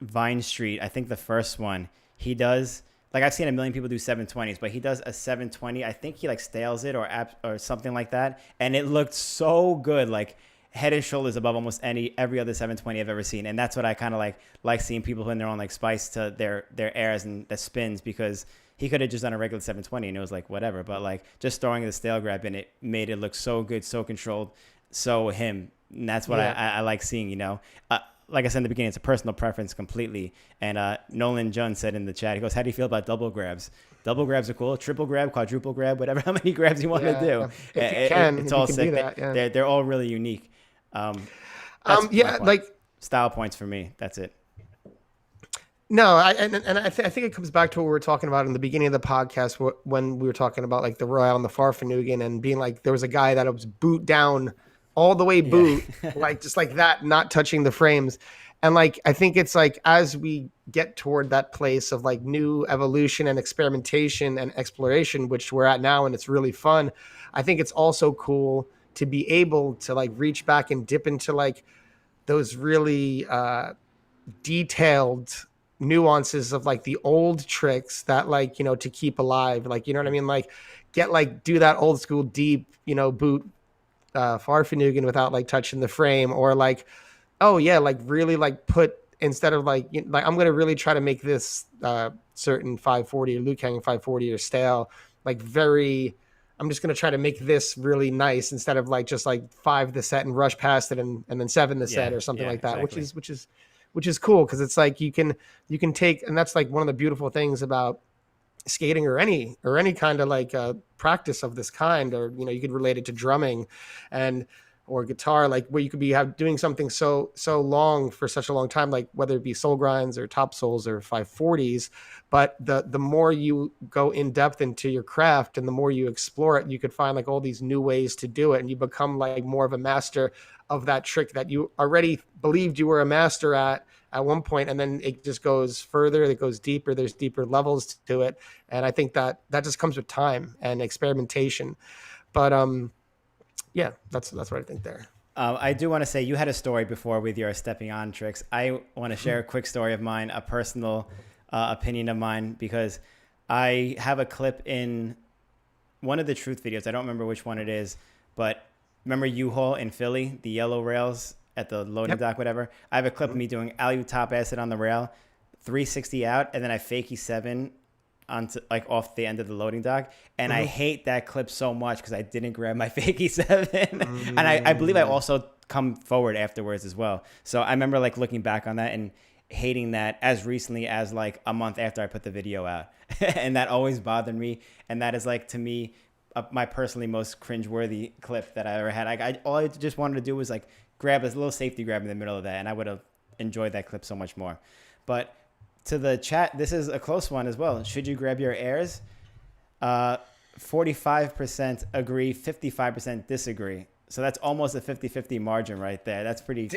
Vine Street. I think the first one he does. Like I've seen a million people do 720s, but he does a 720. I think he like stales it or something like that, and it looked so good, like head and shoulders above almost every other 720 I've ever seen. And that's what I kind of like seeing people putting their own like spice to their airs and the spins, because he could have just done a regular 720 and it was like whatever, but like just throwing the stale grab in it made it look so good, so controlled, so him. And that's what I like seeing, you know. Like I said in the beginning, it's a personal preference completely. And Nolan John said in the chat, he goes, how do you feel about double grabs? Double grabs are cool. Triple grab, quadruple grab, whatever, how many grabs you want to do. It's all sick. They're all really unique. Like style points for me. That's it. No, I think it comes back to what we were talking about in the beginning of the podcast when we were talking about like the Royale and the Farfanugan and being like, there was a guy that was boot down all the way boot, like just like that, not touching the frames. And like, I think it's like, as we get toward that place of like new evolution and experimentation and exploration, which we're at now, and it's really fun. I think it's also cool to be able to like reach back and dip into like those really detailed nuances of like the old tricks that like, you know, to keep alive, like, you know what I mean? Like do that old school deep, you know, boot Farfanugan without like touching the frame, or like, oh yeah, like really like put, instead of like, you know, like I'm going to really try to make this certain 540 or Liu Kang 540 or stale, like very, I'm just going to try to make this really nice instead of like just like 5 the set and rush past it and then 7 the set or something like that, exactly. which is cool. Cause it's like, you can take, and that's like one of the beautiful things about skating or any kind of like practice of this kind, or, you know, you could relate it to drumming. And or guitar, like where you could be doing something so long for such a long time, like whether it be soul grinds or top souls or 540s. But the more you go in depth into your craft and the more you explore it, you could find like all these new ways to do it, and you become like more of a master of that trick that you already believed you were a master at one point, and then it just goes further, it goes deeper, there's deeper levels to it. And I think that just comes with time and experimentation. But yeah, that's what I think there. I do want to say you had a story before with your stepping on tricks. I want to share a quick story of mine, a personal opinion of mine, because I have a clip in one of the Truth videos. I don't remember which one it is, but remember U-Haul in Philly, the yellow rails at the loading dock, whatever. I have a clip of me doing alley top acid on the rail, 360 out, and then I fakie 7 onto like off the end of the loading dock, and I hate that clip so much because I didn't grab my fakie 7, and I believe I also come forward afterwards as well. So I remember like looking back on that and hating that as recently as like a month after I put the video out, and that always bothered me. And that is like, to me, my personally most cringeworthy clip that I ever had. All I just wanted to do was like grab a little safety grab in the middle of that, and I would have enjoyed that clip so much more. But to the chat, this is a close one as well. Should you grab your airs? 45% agree, 55% disagree. So that's almost a 50-50 margin right there. That's pretty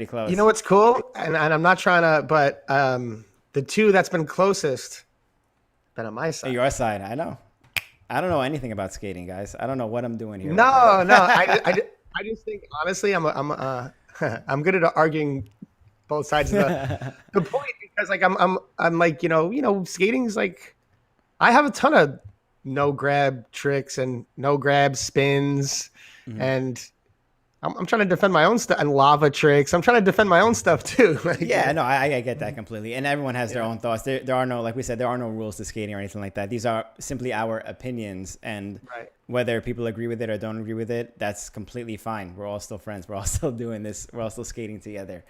close. You know what's cool? And I'm not trying to, but the two that's been closest been on my side. Your side, I know. I don't know anything about skating, guys. I don't know what I'm doing here. No. I just think, honestly, I'm good at arguing both sides of the point, because like I'm like, you know, skating's like, I have a ton of no grab tricks and no grab spins, and I'm trying to defend my own stuff, and lava tricks. I'm trying to defend my own stuff too. Like, yeah, no, I get that completely. And everyone has their own thoughts. There are no, like we said, there are no rules to skating or anything like that. These are simply our opinions, and whether people agree with it or don't agree with it, that's completely fine. We're all still friends. We're all still doing this. We're all still skating together.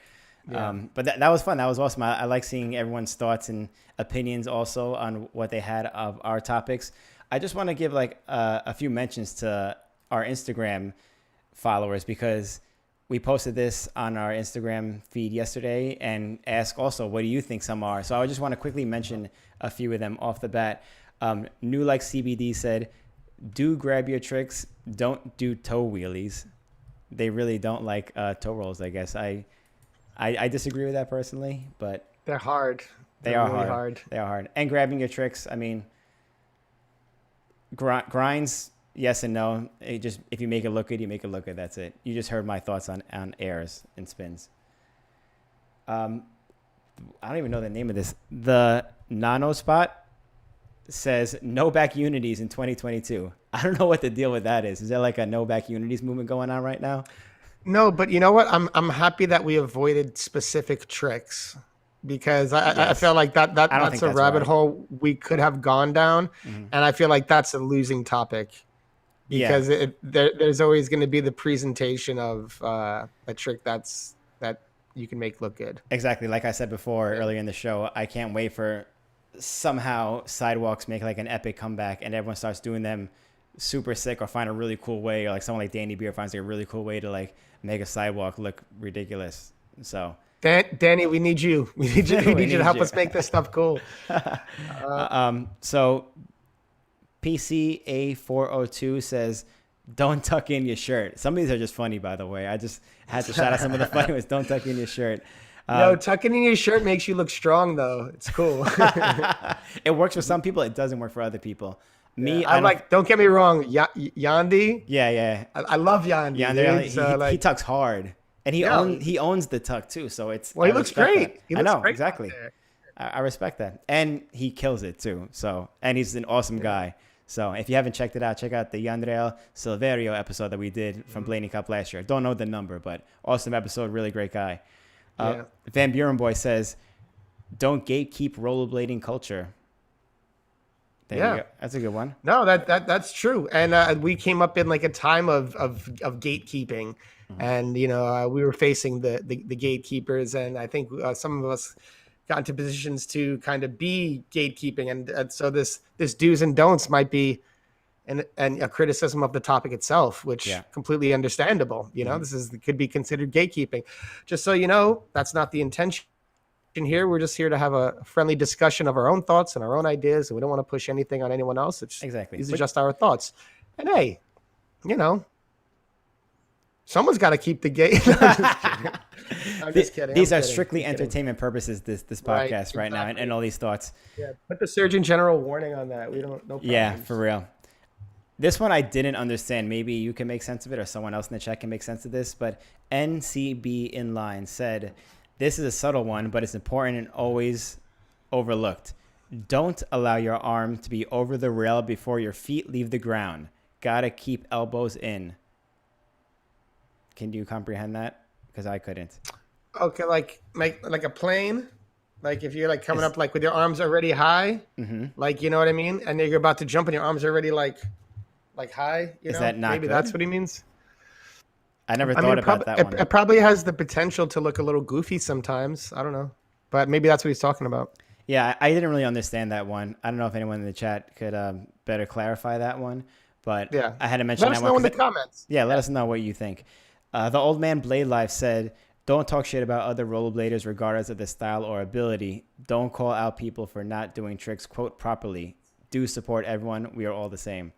Yeah. But that was fun. That was awesome. I like seeing everyone's thoughts and opinions also on what they had of our topics. I just want to give like a few mentions to our Instagram followers, because we posted this on our Instagram feed yesterday and ask also, what do you think some are? So I just want to quickly mention a few of them off the bat. New Like CBD said, do grab your tricks. Don't do toe wheelies. They really don't like toe rolls, I guess. I disagree with that personally, but they're hard. They are really hard. They are hard. And grabbing your tricks, I mean, grinds, yes and no. If you make it look good, you make it look good. That's it. You just heard my thoughts on airs and spins. I don't even know the name of this. The Nano Spot says no back unities in 2022. I don't know what the deal with that is. Is there like a no back unities movement going on right now? No, but you know what? I'm happy that we avoided specific tricks, because I feel like that's a rabbit hole we could have gone down, and I feel like that's a losing topic, because there's always going to be the presentation of a trick that you can make look good. Exactly, like I said before earlier in the show, I can't wait for somehow sidewalks make like an epic comeback and everyone starts doing them super sick, or find a really cool way, or like someone like Danny Beer finds like a really cool way to like make a sidewalk look ridiculous. So Danny, we need you. We need you. We need you to help us make this stuff cool. So PCA402 says, don't tuck in your shirt. Some of these are just funny, by the way. I just had to shout out some of the funny ones. Don't tuck in your shirt. No, tucking in your shirt makes you look strong, though. It's cool. It works for some people. It doesn't work for other people. Me, I like. Don't get me wrong, Yandy. Yeah. I love Yandy. Yandy, he tucks hard, and he owns the tuck too. So it's he looks great. I know exactly. I respect that, and he kills it too. So, and he's an awesome guy. So if you haven't checked it out, check out the Yandriel Silverio episode that we did from Blaney Cup last year. Don't know the number, but awesome episode. Really great guy. Van Buren Boy says, don't gatekeep rollerblading culture. There you go. That's a good one. No, that's true. And we came up in like a time of gatekeeping, and we were facing the gatekeepers, and I think some of us got into positions to kind of be gatekeeping, and so this do's and don'ts might be and a criticism of the topic itself, which Yeah. completely understandable. Mhm. This could be considered gatekeeping. Just so you know, that's not the intention here. We're just here to have a friendly discussion of our own thoughts and our own ideas, and we don't want to push anything on anyone else. Exactly. These are just our thoughts. And hey, you know, someone's got to keep the gate. I'm just kidding. These I'm are kidding. strictly I'm kidding. entertainment purposes. This Right, podcast right now, and exactly. all these thoughts. Yeah, put the Surgeon General warning on that. We don't. No problems. Yeah, for real. This one I didn't understand. Maybe you can make sense of it, or someone else in the chat can make sense of this. But NCB Inline said, "This is a subtle one, but it's important and always overlooked. Don't allow your arm to be over the rail before your feet leave the ground. Gotta keep elbows in." Can you comprehend that? Because I couldn't. Okay, make like a plane. Like if you're like coming It's- up like with your arms already high, like you know what I mean, and then you're about to jump and your arms are already like high. Is that not maybe good? that's what he means. I never thought about that one. It probably has the potential to look a little goofy sometimes. I don't know, but maybe that's what he's talking about. Yeah, I didn't really understand that one. I don't know if anyone in the chat could better clarify that one, but Yeah, I had to mention let that us one. know in 'Cause the comments. yeah, let us know what you think. The old man Blade Life said, "Don't talk shit about other rollerbladers regardless of their style or ability. Don't call out people for not doing tricks, quote, properly. Do support everyone. We are all the same."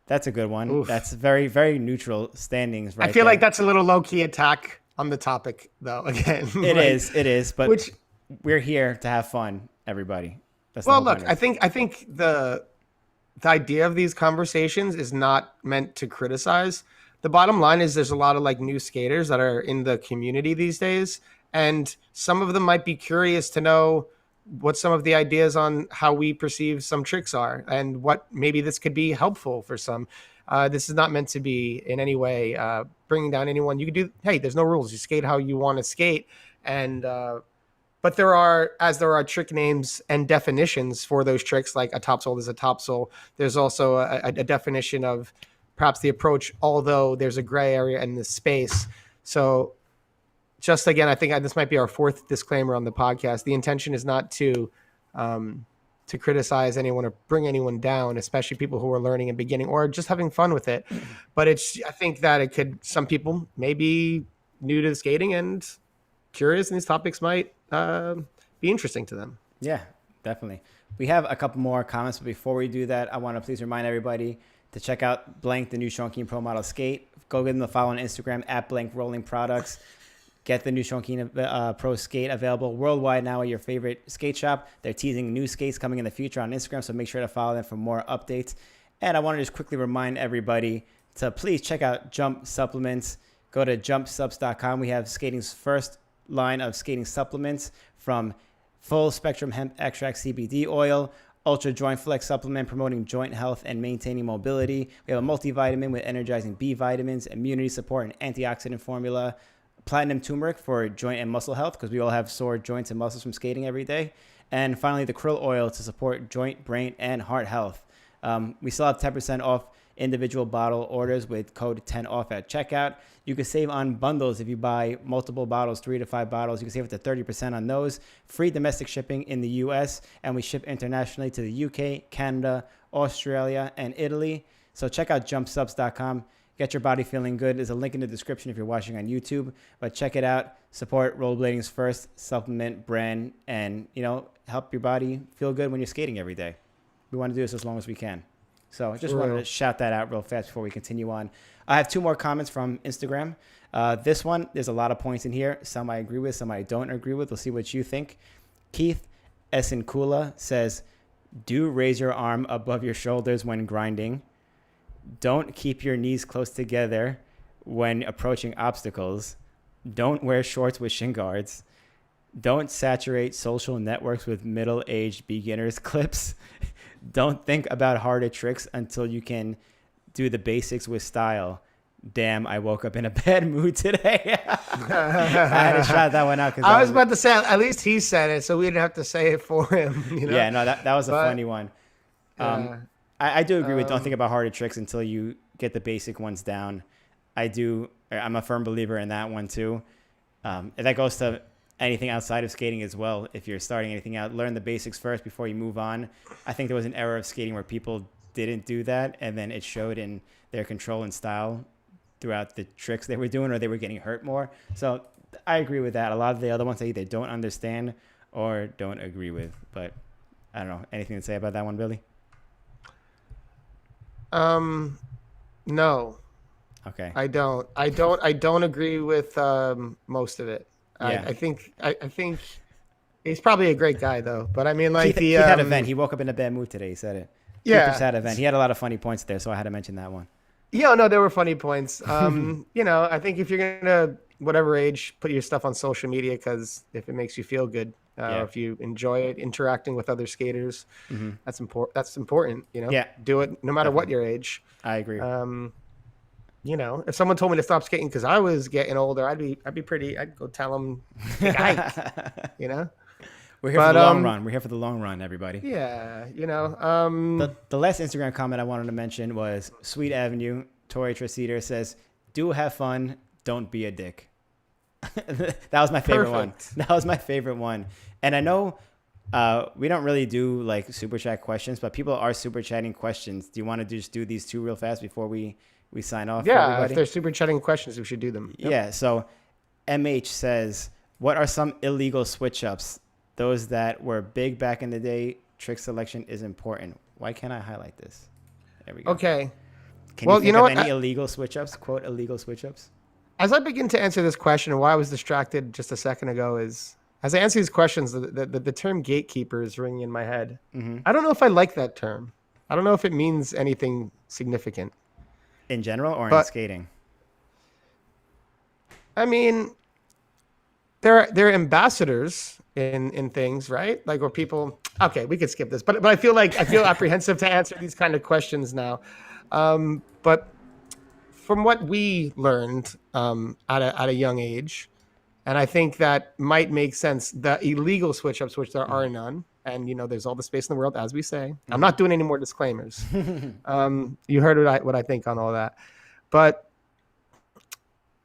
That's a good one. Oof. That's very, very neutral standings right I feel there. like that's a little low key attack on the topic, though. Again, It is, but Which, we're here to have fun, everybody. That's well, the whole look, point. I think the idea of these conversations is not meant to criticize. The bottom line is there's a lot of like new skaters that are in the community these days, and some of them might be curious to know what some of the ideas on how we perceive some tricks are and what maybe this could be helpful for some. This is not meant to be in any way bringing down anyone. You can do, hey, there's no rules. You skate how you want to skate. And, but there are trick names and definitions for those tricks, like a topsoil is a topsoil. There's also a definition of perhaps the approach, although there's a gray area in the space. So just again, I think this might be our fourth disclaimer on the podcast. The intention is not to criticize anyone or bring anyone down, especially people who are learning and beginning or just having fun with it. But I think that it could, some people may be new to skating and curious, and these topics might be interesting to them. Yeah, definitely. We have a couple more comments, but before we do that, I want to please remind everybody to check out Blank, the new Sean Keen Pro Model Skate. Go give them a follow on Instagram at Blank Rolling Products. Get the new Sean Keen Pro Skate available worldwide now at your favorite skate shop. They're teasing new skates coming in the future on Instagram, so make sure to follow them for more updates. And I want to just quickly remind everybody to please check out Jump Supplements. Go to jumpsubs.com. We have skating's first line of skating supplements, from full spectrum hemp extract CBD oil, ultra joint flex supplement promoting joint health and maintaining mobility. We have a multivitamin with energizing B vitamins, immunity support, and antioxidant formula. Platinum turmeric for joint and muscle health, because we all have sore joints and muscles from skating every day. And finally, the krill oil to support joint, brain, and heart health. We still have 10% off individual bottle orders with code 10OFF at checkout. You can save on bundles if you buy multiple bottles, 3 to 5 bottles. You can save up to 30% on those. Free domestic shipping in the US, and we ship internationally to the UK, Canada, Australia, and Italy. So check out jumpsubs.com. Get your body feeling good. There's a link in the description if you're watching on YouTube, but check it out. Support rollerblading's first supplement brand, and help your body feel good when you're skating every day. We want to do this as long as we can. So I just wanted to shout that out real fast before we continue on. I have 2 more comments from Instagram. This one, there's a lot of points in here. Some I agree with, some I don't agree with. We'll see what you think. Keith Esinkula says, "Do raise your arm above your shoulders when grinding. Don't keep your knees close together when approaching obstacles. Don't wear shorts with shin guards. Don't saturate social networks with middle-aged beginners clips. Don't think about harder tricks until you can do the basics with style. Damn, I woke up in a bad mood today." I had to shout that one out. I was about to say, at least he said it, so we didn't have to say it for him. Yeah, no, that was a funny one. I do agree with don't think about harder tricks until you get the basic ones down. I'm a firm believer in that one too. And that goes to anything outside of skating as well. If you're starting anything out, learn the basics first before you move on. I think there was an era of skating where people didn't do that, and then it showed in their control and style throughout the tricks they were doing, or they were getting hurt more. So I agree with that. A lot of the other ones I either don't understand or don't agree with. But I don't know. Anything to say about that one, Billy? No. Okay. I don't agree with most of it. Yeah. I think he's probably a great guy though. But I mean, like he had a vent. He woke up in a bad mood today. He said it. Yeah. Keepers had a vent. He had a lot of funny points there, so I had to mention that one. Yeah, no, there were funny points. I think if you're gonna, whatever age, put your stuff on social media, because if it makes you feel good, or if you enjoy it, interacting with other skaters, that's important. That's important. Yeah. Do it no matter what your age. I agree. If someone told me to stop skating because I was getting older, I'd go tell them, take a hike, We're here for the long run. We're here for the long run, everybody. Yeah, The last Instagram comment I wanted to mention was Sweet Avenue. Tori Traceder says, "Do have fun. Don't be a dick." That was my favorite one. That was my favorite one. And I know we don't really do like super chat questions, but people are super chatting questions. Do you want to just do these two real fast before we sign off? Yeah, if they're super chatting questions, we should do them. Yep. Yeah. So MH says, "What are some illegal switch ups? Those that were big back in the day. Trick selection is important." Why can't I highlight this? There we go. Okay. Can you think of any illegal switch ups? Quote illegal switch ups. As I begin to answer this question, and why I was distracted just a second ago is, as I answer these questions, the term gatekeeper is ringing in my head. I don't know if I like that term. I don't know if it means anything significant. In general or in skating? I mean, there are ambassadors in things, right? Like where people. Okay, we could skip this, but I feel apprehensive to answer these kind of questions now. But from what we learned at a young age, and I think that might make sense, the illegal switch ups, which there are none, and there's all the space in the world, as we say. I'm not doing any more disclaimers. You heard what I think on all that, but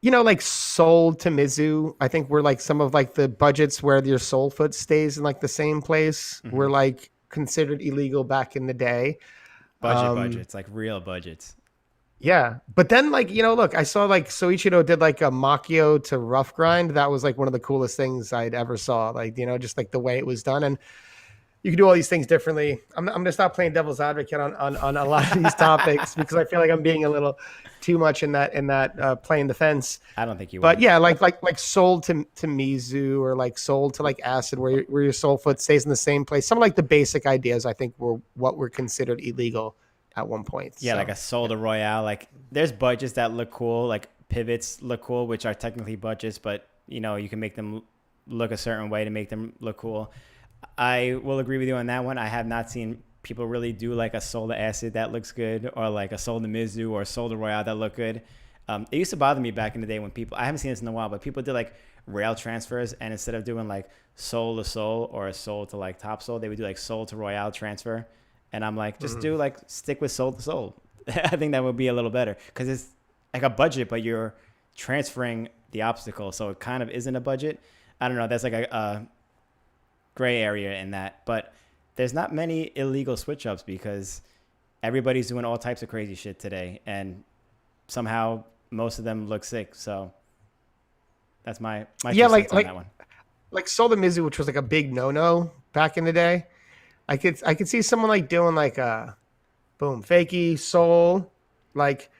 like Seoul to Mizu, I think we're like some of like the budgets where your sole foot stays in like the same place were like considered illegal back in the day. Budgets, like real budgets. Yeah. But then like, look, I saw like Soichiro did like a Makio to rough grind. That was like one of the coolest things I'd ever saw. Like, just like the way it was done. And you can do all these things differently. I'm going to stop playing devil's advocate on a lot of these topics because I feel like I'm being a little too much in that playing the fence. I don't think you But will. yeah, like sold to Mizu, or like sold to like acid where your sole foot stays in the same place. Some of like the basic ideas I think were what were considered illegal at one point. Yeah, so, like a Sol de Royale. Like there's budgets that look cool, like pivots look cool, which are technically budgets, but you can make them look a certain way to make them look cool. I will agree with you on that one. I have not seen people really do like a Sol de Acid that looks good, or like a Sol de Mizu or Sol de Royale that look good. It used to bother me back in the day when I haven't seen this in a while, but people did like rail transfers, and instead of doing like Sol to Sol or a Sol to like Top Sol, they would do like Sol to Royale transfer. And I'm like, just do like stick with Sol to Sol. I think that would be a little better because it's like a budget, but you're transferring the obstacle, so it kind of isn't a budget. I don't know. That's like a gray area in that, but there's not many illegal switch ups because everybody's doing all types of crazy shit today, and somehow most of them look sick. So that's my like on that one. Like Sol de Mizu, which was like a big no back in the day. I could see someone like doing like a boom fakie Sol, like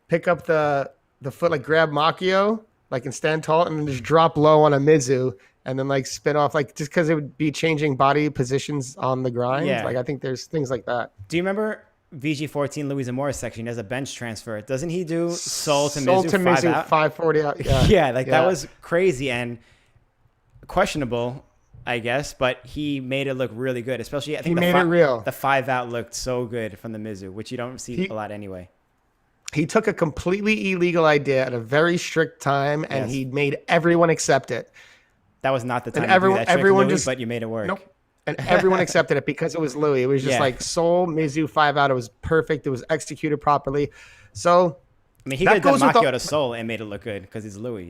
pick up the foot, like grab Makio, like and stand tall, and then just drop low on a Mizu, and then like spin off, like just because it would be changing body positions on the grind. Yeah. Like I think there's things like that. Do you remember VG14 Louis Zamora section? There's a bench transfer. Doesn't he do Sol to Mizu 540 out? Yeah, yeah, that was crazy and questionable, I guess, but he made it look really good. Especially, I think it real. The 5 out looked so good from the Mizu, which you don't see a lot anyway. He took a completely illegal idea at a very strict time, and he made everyone accept it. That was not the time and to do that trick, everyone Louis, but you made it work. Nope. And everyone accepted it because it was Louis. It was just like Sol, Mizu, 5 out. It was perfect. It was executed properly. So, I mean, he could have done Makio to Sol and made it look good because it's Louis,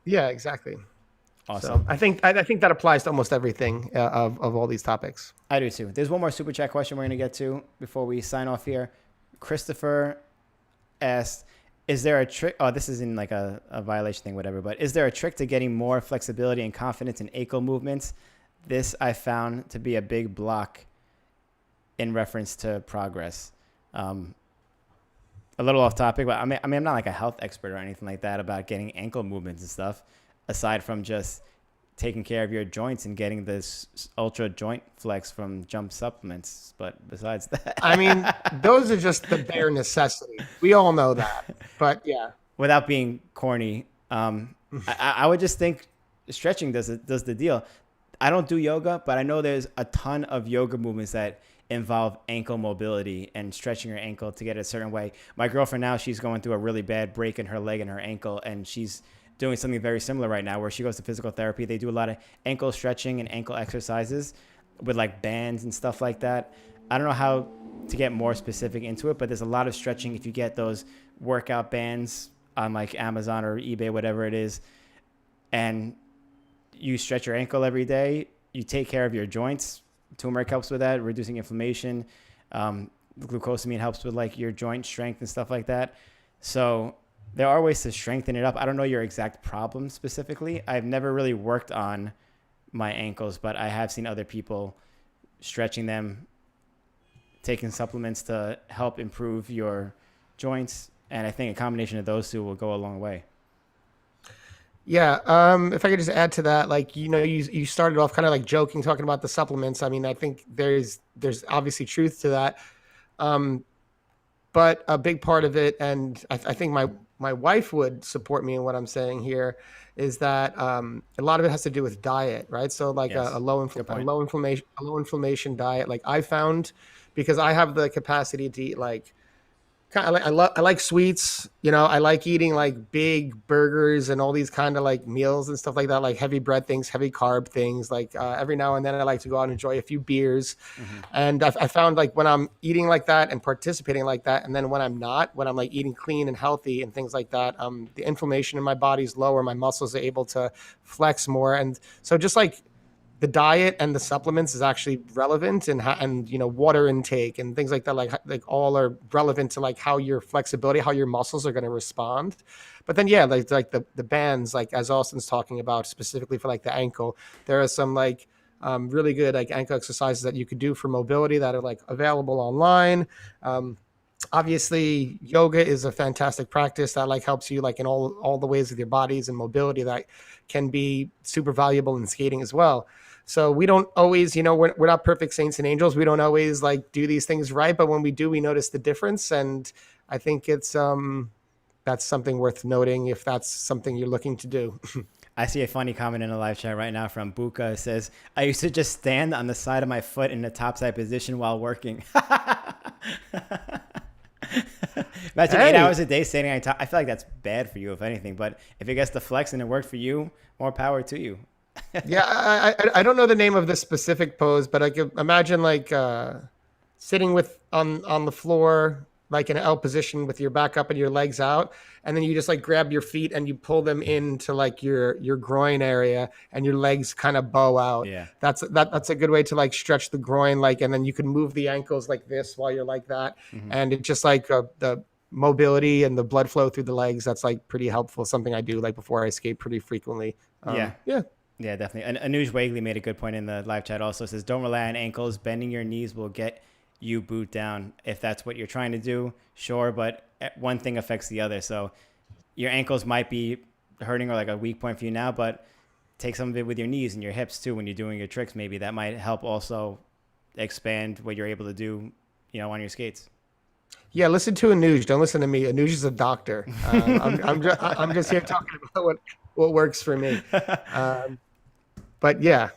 Yeah, exactly. So Awesome. I think that applies to almost everything of all these topics. I do too. There's one more super chat question we're going to get to before we sign off here. Christopher asked, is there a trick? Oh, this is in like a violation thing, whatever. But is there a trick to getting more flexibility and confidence in ankle movements? This I found to be a big block in reference to progress. A little off topic, but I mean, I'm not like a health expert or anything like that about getting ankle movements and stuff, aside from just taking care of your joints and getting this ultra joint flex from jump supplements. But besides that, I mean, those are just the bare necessity. We all know that. But yeah. without being corny, I would just think stretching does the deal. I don't do yoga, but I know there's a ton of yoga movements that involve ankle mobility and stretching your ankle to get it a certain way. My girlfriend now, she's going through a really bad break in her leg and her ankle, and she's doing something very similar right now where she goes to physical therapy. They do a lot of ankle stretching and ankle exercises with like bands and stuff like that. I don't know how to get more specific into it, but there's a lot of stretching if you get those workout bands on like Amazon or eBay, whatever it is, and you stretch your ankle every day, you take care of your joints. Turmeric helps with that, reducing inflammation. Glucosamine helps with like your joint strength and stuff like that. So there are ways to strengthen it up. I don't know your exact problem specifically. I've never really worked on my ankles, but I have seen other people stretching them, taking supplements to help improve your joints. And I think a combination of those two will go a long way. Yeah, if I could just add to that, like, you started off kind of like joking, talking about the supplements. I mean, I think there's obviously truth to that. But a big part of it, and I think my wife would support me in what I'm saying here, is that a lot of it has to do with diet, right? So like Yes. a low inflammation diet, like I found, because I have the capacity to eat like, I like sweets, I like eating like big burgers and all these kind of like meals and stuff like that, like heavy bread things, heavy carb things. Like every now and then I like to go out and enjoy a few beers. Mm-hmm. And I found like when I'm eating like that and participating like that, and then when I'm not, when I'm like eating clean and healthy and things like that, the inflammation in my body is lower. My muscles are able to flex more. And so just like the diet and the supplements is actually relevant, and water intake and things like that, like all are relevant to like how your flexibility, how your muscles are going to respond. But then like the bands, like as Austin's talking about specifically for like the ankle, there are some like really good like ankle exercises that you could do for mobility that are like available online. Obviously yoga is a fantastic practice that like helps you like in all the ways with your bodies, and mobility that can be super valuable in skating as well. So we don't always, we're not perfect saints and angels. We don't always like do these things right, but when we do, we notice the difference. And I think it's that's something worth noting if that's something you're looking to do. I see a funny comment in the live chat right now from Buka. It says, I used to just stand on the side of my foot in the topside position while working. Imagine 8 hours a day standing on top. I feel like that's bad for you, if anything. But if it gets the flex and it worked for you, more power to you. Yeah, I don't know the name of this specific pose, but I could imagine like sitting on the floor, like in an L position with your back up and your legs out, and then you just like grab your feet and you pull them into like your groin area, and your legs kind of bow out. Yeah, that's a good way to like stretch the groin, like, and then you can move the ankles like this while you're like that, and it just like the mobility and the blood flow through the legs. That's like pretty helpful. Something I do like before I skate pretty frequently. Yeah, definitely. And Anuj Wagley made a good point in the live chat also. Says, don't rely on ankles. Bending your knees will get you boot down. If that's what you're trying to do, sure. But one thing affects the other. So your ankles might be hurting or like a weak point for you now, but take some of it with your knees and your hips too when you're doing your tricks. Maybe that might help also expand what you're able to do, on your skates. Yeah, listen to Anuj. Don't listen to me. Anuj is a doctor. I'm just here talking about what works for me. But yeah,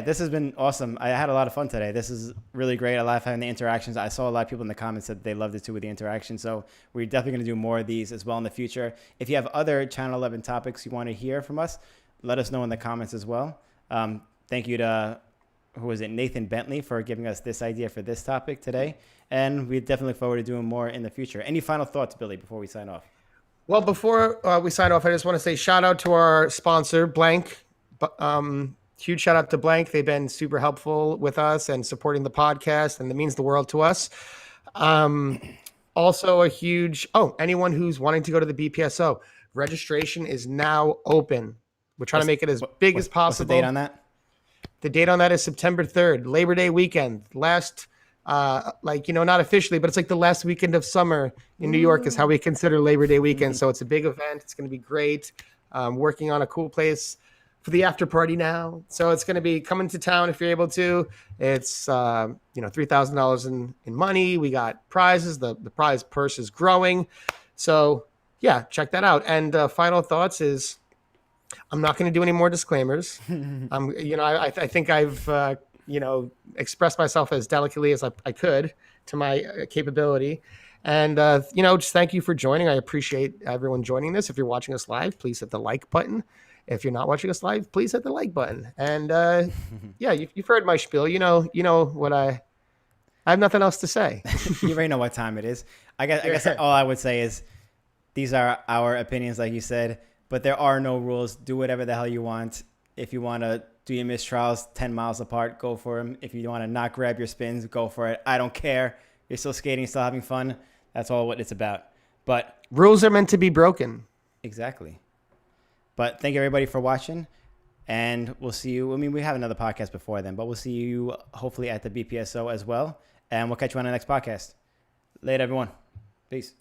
this has been awesome. I had a lot of fun today. This is really great. I love having the interactions. I saw a lot of people in the comments that they loved it too with the interaction. So we're definitely going to do more of these as well in the future. If you have other Channel 11 topics you want to hear from us, let us know in the comments as well. Thank you to, Nathan Bentley, for giving us this idea for this topic today. And we definitely look forward to doing more in the future. Any final thoughts, Billy, before we sign off? Well, before we sign off, I just want to say shout out to our sponsor, Blank. But huge shout out to Blank. They've been super helpful with us and supporting the podcast, and it means the world to us. Also a huge anyone who's wanting to go to the BPSO, registration is now open. We're trying to make it as big as possible. What's the date on that? The date on that is September 3rd, Labor Day weekend. Last, not officially, but it's like the last weekend of summer in New York is how we consider Labor Day weekend. So it's a big event. It's going to be great. Working on a cool place for the after party now. So it's going to be coming to town if you're able to. It's, $3,000 in money. We got prizes. The prize purse is growing. So yeah, check that out. And final thoughts is, I'm not going to do any more disclaimers. I think I've, expressed myself as delicately as I could to my capability. And, just thank you for joining. I appreciate everyone joining this. If you're watching us live, please hit the like button. If you're not watching us live, please hit the like button. And, you've heard my spiel. You know what I have nothing else to say. You already know what time it is. I guess all I would say is these are our opinions, like you said. But there are no rules. Do whatever the hell you want. If you want to do your mistrials 10 miles apart, go for them. If you want to not grab your spins, go for it. I don't care. You're still skating, still having fun. That's all what it's about. But rules are meant to be broken. Exactly. But thank you, everybody, for watching. And we'll see you. I mean, we have another podcast before then, but we'll see you hopefully at the BPSO as well. And we'll catch you on the next podcast. Later, everyone. Peace.